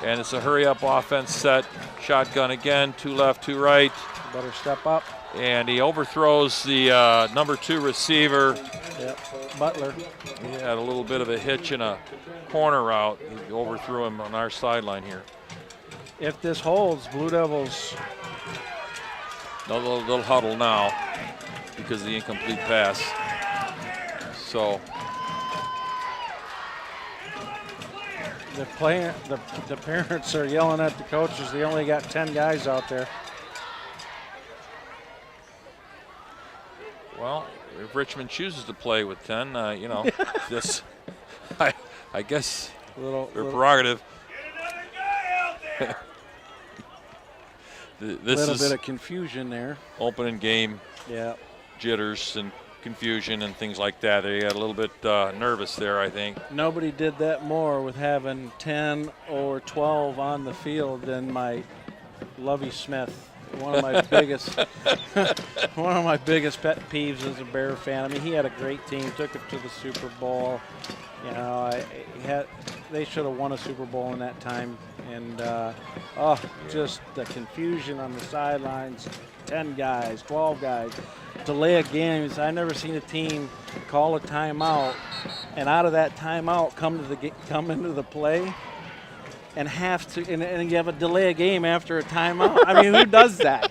And it's a hurry-up offense set. Shotgun again, 2 left, 2 right. Better step up. And he overthrows the number 2 receiver. Yep, Butler. He had a little bit of a hitch in a corner route. He overthrew him on our sideline here. If this holds, Blue Devils. They'll huddle now because of the incomplete pass. So the parents are yelling at the coaches. They only got 10 guys out there. Well, if Richmond chooses to play with 10, this, I guess, their prerogative. This little is bit of confusion there. Opening game jitters and confusion and things like that. They got a little bit nervous there, I think. Nobody did that more with having 10 or 12 on the field than my Lovey Smith. One of my biggest pet peeves as a Bear fan. I mean, he had a great team, took it to the Super Bowl. You know, they should have won a Super Bowl in that time. And just the confusion on the sidelines. 10 guys, 12 guys. Delay of games. I've never seen a team call a timeout, and out of that timeout come into the play. And have to, and you have a delay a game after a timeout. I mean, who does that?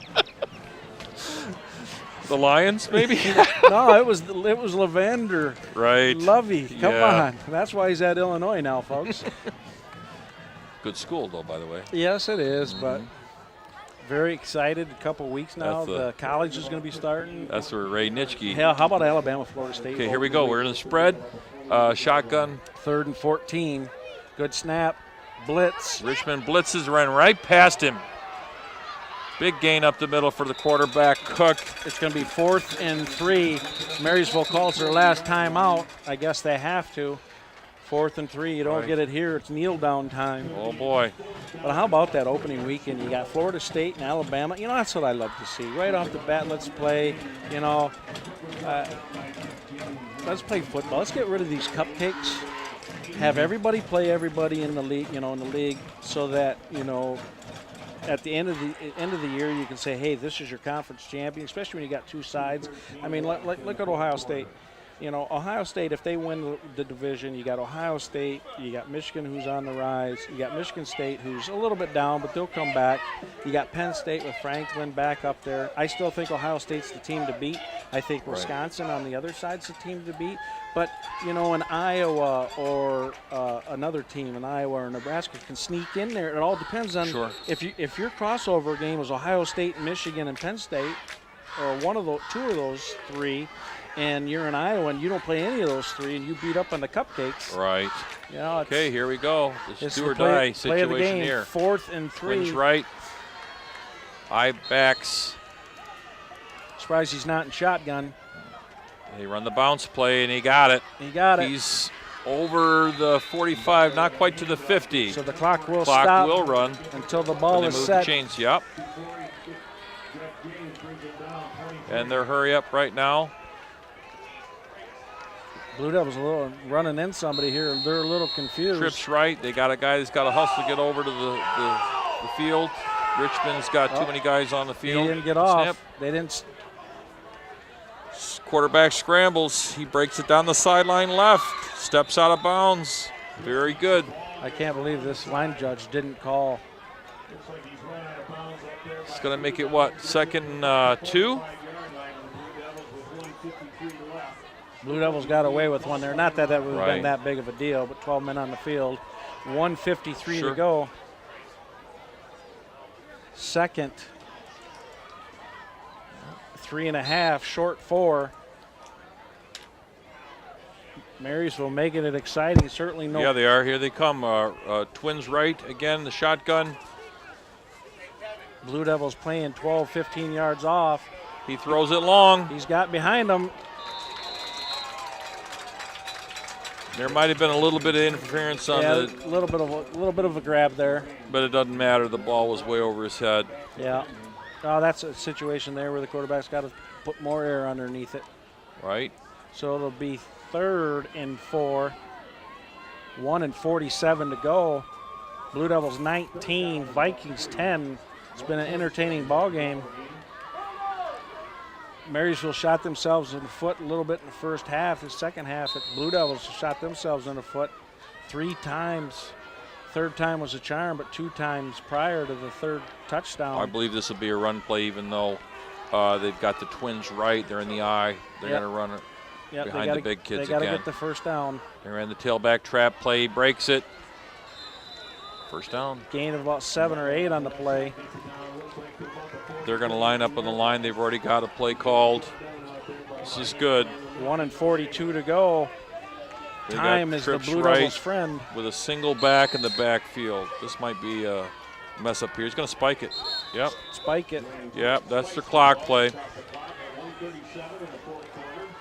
The Lions, maybe? No, it was Lavender. Right. Lovey, come on. That's why he's at Illinois now, folks. Good school, though, by the way. Yes, it is, but very excited. A couple weeks now. The college is going to be starting. That's where Ray Nitschke. Hell, how about Alabama, Florida State? Okay, here we go. We're in the spread. Shotgun. 3rd and 14. Good snap. Blitz. Richmond blitzes, ran right past him. Big gain up the middle for the quarterback, Cook. It's going to be 4th and 3. Marysville calls their last timeout. I guess they have to. 4th and 3. You don't get it here. It's kneel down time. Oh, boy. But how about that opening weekend? You got Florida State and Alabama. You know, that's what I love to see. Right off the bat, let's play. You know, let's play football. Let's get rid of these cupcakes. Have everybody play everybody in the league, so that, at the end of the year you can say, hey, this is your conference champion, especially when you got 2 sides. I mean, look at Ohio State. Ohio State, if they win the division, you got Ohio State, you got Michigan, who's on the rise, you got Michigan State, who's a little bit down, but they'll come back. You got Penn State with Franklin back up there. I still think Ohio State's the team to beat. I think Wisconsin on the other side's the team to beat. But, in Iowa or another team in Iowa or Nebraska can sneak in there. It all depends on if your crossover game was Ohio State, Michigan, and Penn State, or two of those 3, and you're in Iowa and you don't play any of those 3 and you beat up on the cupcakes. Right. Okay, here we go. This do or die situation game, here. 4th and 3. Twins right. Eye backs. Surprised he's not in shotgun. They run the bounce play, and he got it. He's over the 45, not quite to the 50. So the clock will stop. Will run until the ball is set. Chains, yep. And they're hurry up right now. Blue Devils a little running in somebody here. They're a little confused. Trips right. They got a guy that's got to hustle to get over to the field. Richmond's got too many guys on the field. He didn't get off. They didn't. Quarterback scrambles. He breaks it down the sideline left. Steps out of bounds. Very good. I can't believe this line judge didn't call. It's going to make it, what, 2nd and 2? Blue Devils got away with one there. Not that would have been that big of a deal, but 12 men on the field. 1:53 to go. 2nd. 3.5, short 4. Marysville making it exciting. Certainly no. Yeah, they are. Here they come. Twins right again, the shotgun. Blue Devils playing 12, 15 yards off. He throws it long. He's got behind him. There might have been a little bit of interference on Yeah, the, a little bit of a grab there. but it doesn't matter. The ball was way over his head. Yeah. Oh, that's a situation there where the quarterback's got to put more air underneath it. Right. So it'll be 3rd and 4. 1:47 to go. Blue Devils 19, Vikings 10. It's been an entertaining ball game. Marysville shot themselves in the foot a little bit in the first half. The second half, the Blue Devils shot themselves in the foot 3 times. Third time was a charm, but 2 times prior to the third touchdown. I believe this will be a run play, even though they've got the Twins right. They're in the eye. They're going to run it behind the big kids again. They got to get the first down. They ran the tailback trap play, breaks it. First down. Gain of about 7 or 8 on the play. They're going to line up on the line. They've already got a play called. This is good. 1:42 to go. They Time got is the trips Blue right Devils' friend. with a single back in the backfield. This might be a mess up here. He's going to spike it. Yep. Spike it. Yep, that's their clock play.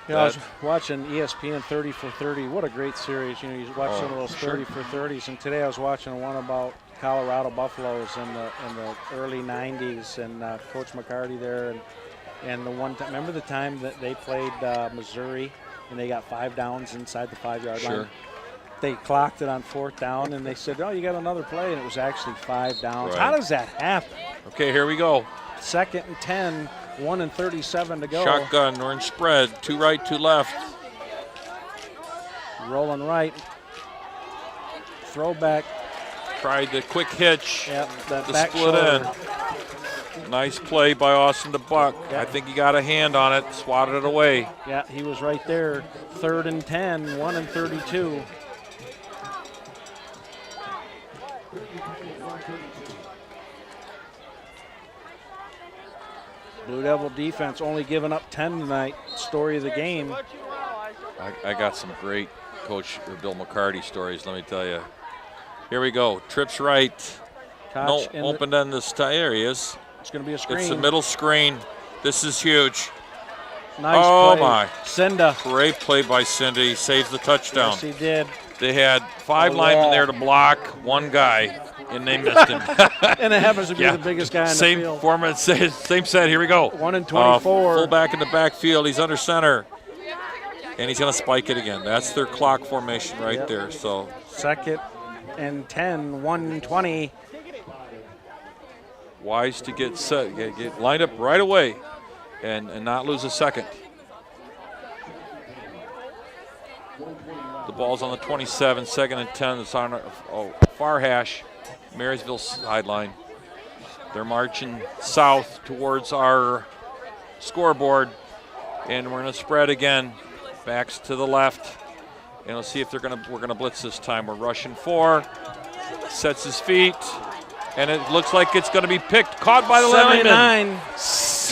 You know, I was watching ESPN 30 for 30. What a great series. You know, you watch some of those sure. 30 for 30s. And today I was watching one about Colorado Buffaloes in the early 90s, and Coach McCarty there. And the one time, remember the time that they played Missouri and they got 5 downs inside the 5-yard line? Sure. They clocked it on 4th down, and they said, oh, you got another play, and it was actually 5 downs. Right. How does that happen? Okay, here we go. 2nd and 10, 1:37 to go. Shotgun, orange spread, 2 right, 2 left. Rolling right. Throwback. Tried the quick hitch. Yep, that the back split shoulder. in. Nice play by Austin DeBuck. Yep. I think he got a hand on it, swatted it away. Yeah, he was right there. 3rd and 10, 1:32. Blue Devil defense only giving up 10 tonight. Story of the game. I got some great Coach Bill McCarty stories, let me tell you. Here we go. Trips right. Koch No, open end this time. There he is. It's going to be a screen. It's the middle screen. This is huge. Nice Oh, play. my. Cinda. Great play by Cindy. Saves the touchdown. Yes, he did. They had 5 linemen there to block 1 guy, and they missed him. And it happens to be the biggest guy in same the field. format, same set. Here we go. 1-24. Fullback in the backfield. He's under center. And he's going to spike it again. That's their clock formation right there. So 2nd and 10, 1:20. wise to get set, get lined up right away and not lose a second. The ball's on the 27, 2nd and 10. It's on far hash, Marysville sideline. They're marching south towards our scoreboard, and we're going to spread again. Backs to the left, and we'll see if we're gonna blitz this time. We're rushing 4. Sets his feet, and it looks like it's going to be picked, caught by the lineman. 79.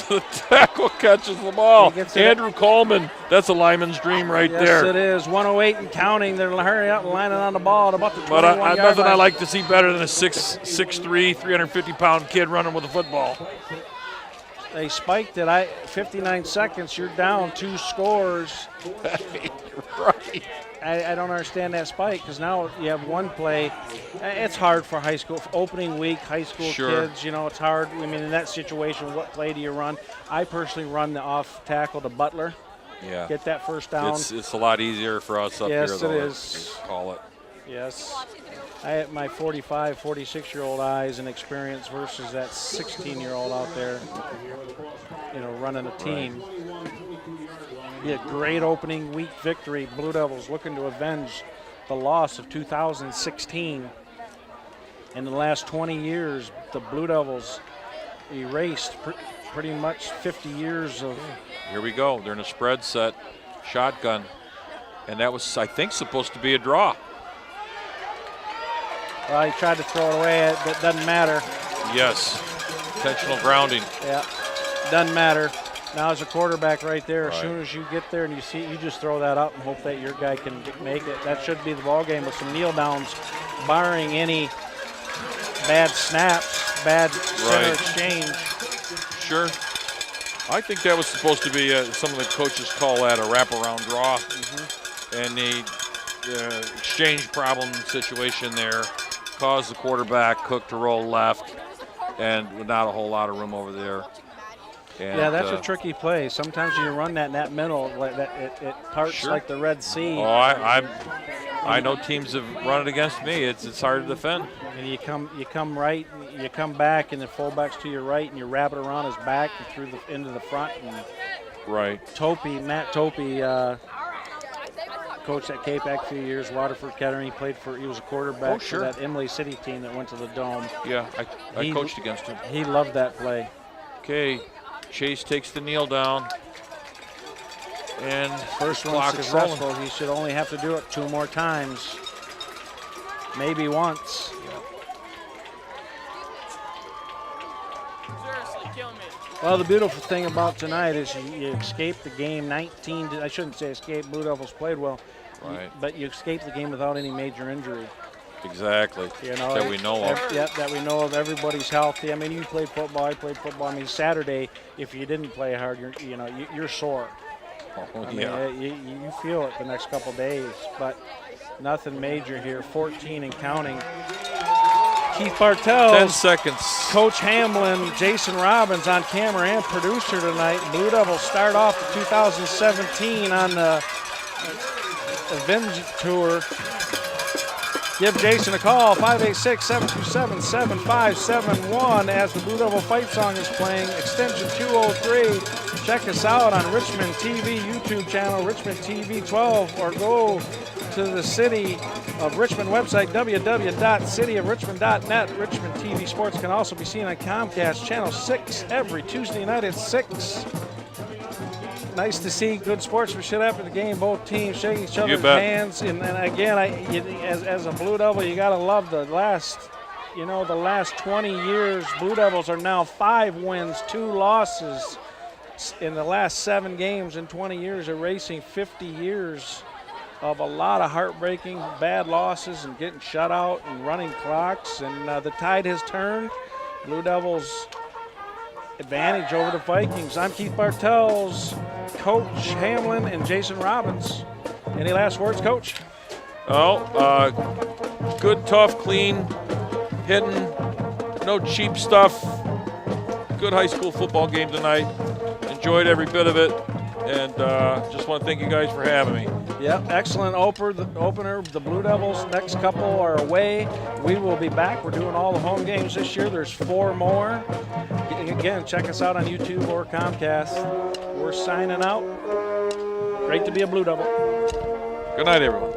The tackle catches the ball. He gets it. Andrew Coleman. That's a lineman's dream right there. Yes, it is. 1:08 and counting. They're hurrying up and lining on the ball at about the 21 But yard nothing I line. like to see better than a 6'3", 350-pound kid running with a football. They spiked it. 59 seconds. You're down 2 scores. Right. I don't understand that spike because now you have 1 play. It's hard for high school, opening week, high school Sure. kids. You know, it's hard. I mean, in that situation, what play do you run? I personally run the off tackle to Butler. Yeah. Get that first down. It's a lot easier for us up Yes, here, it though. is. Call it. Yes. I have my 45, 46-year-old eyes and experience versus that 16-year-old out there, you know, running a team. Be a great opening week victory. Blue Devils looking to avenge the loss of 2016. In the last 20 years, the Blue Devils erased pretty much 50 years of. Here we go. They're in a spread set, shotgun, and that was, I think, supposed to be a draw. Well, he tried to throw it away. That doesn't matter. Yes. Intentional grounding. Yeah, doesn't matter. Now as a quarterback right there, as Right. soon as you get there and you see, you just throw that up and hope that your guy can make it. That should be the ball game with some kneel downs, barring any bad snaps, bad center Right. exchange. Sure. I think that was supposed to be, some of the coaches call that a wraparound draw. And the exchange problem situation there caused the quarterback, Cook, to roll left, and not a whole lot of room over there. And, Yeah, that's a tricky play. Sometimes you run that in that middle, like that, it parts Sure. like the Red Sea. Oh, I know teams have run it against me. It's hard to defend. And you come right, you come back, and the fullback's to your right, and you wrap it around his back and through into the front. And Right. Matt Topey, coached at Capac a few years, Waterford Kettering. He was a quarterback sure. for that Imlay City team that went to the Dome. Yeah, I He- coached against him. He loved that play. Okay, Chase takes the kneel down. And First one clock is rolling. successful. He should only have to do it 2 more times, maybe once. Seriously, kill me. Well, the beautiful thing about tonight is you escaped the game 19. I shouldn't say escape. Blue Devils played well, Right. but you escaped the game without any major injury. Exactly. You know, That we know of. Yep, that we know of. Everybody's healthy. I mean, you played football. I played football. I mean, Saturday, if you didn't play hard, you're sore. Oh, I mean, yeah. you feel it the next couple days, but nothing major here. 14 and counting. Keith 10 Bartels, seconds. Coach Hamlin, Jason Robbins on camera and producer tonight. Blue Devils start off the 2017 on the Avenge Tour. Give Jason a call, 586-727-7571 as the Blue Devil fight song is playing, extension 203. Check us out on Richmond TV YouTube channel, Richmond TV 12, or go to the City of Richmond website, www.cityofrichmond.net. Richmond TV Sports can also be seen on Comcast Channel 6 every Tuesday night at 6. Nice to see good sportsmanship after the game. Both teams shaking each other's bet. hands. And again, as a Blue Devil, you got to love the last 20 years. Blue Devils are now 5 wins, 2 losses in the last 7 games in 20 years, erasing 50 years of a lot of heartbreaking bad losses and getting shut out and running clocks. And the tide has turned. Blue Devils advantage over the Vikings. I'm Keith Bartels, Coach Hamlin, and Jason Robbins. Any last words, Coach? Oh, good, tough, clean, hitting, no cheap stuff. Good high school football game tonight. Enjoyed every bit of it, and just want to thank you guys for having me. Yep, excellent opener. The Blue Devils, next couple are away. We will be back. We're doing all the home games this year. There's 4 more. Again, check us out on YouTube or Comcast. We're signing out. Great to be a Blue Devil. Good night, everyone.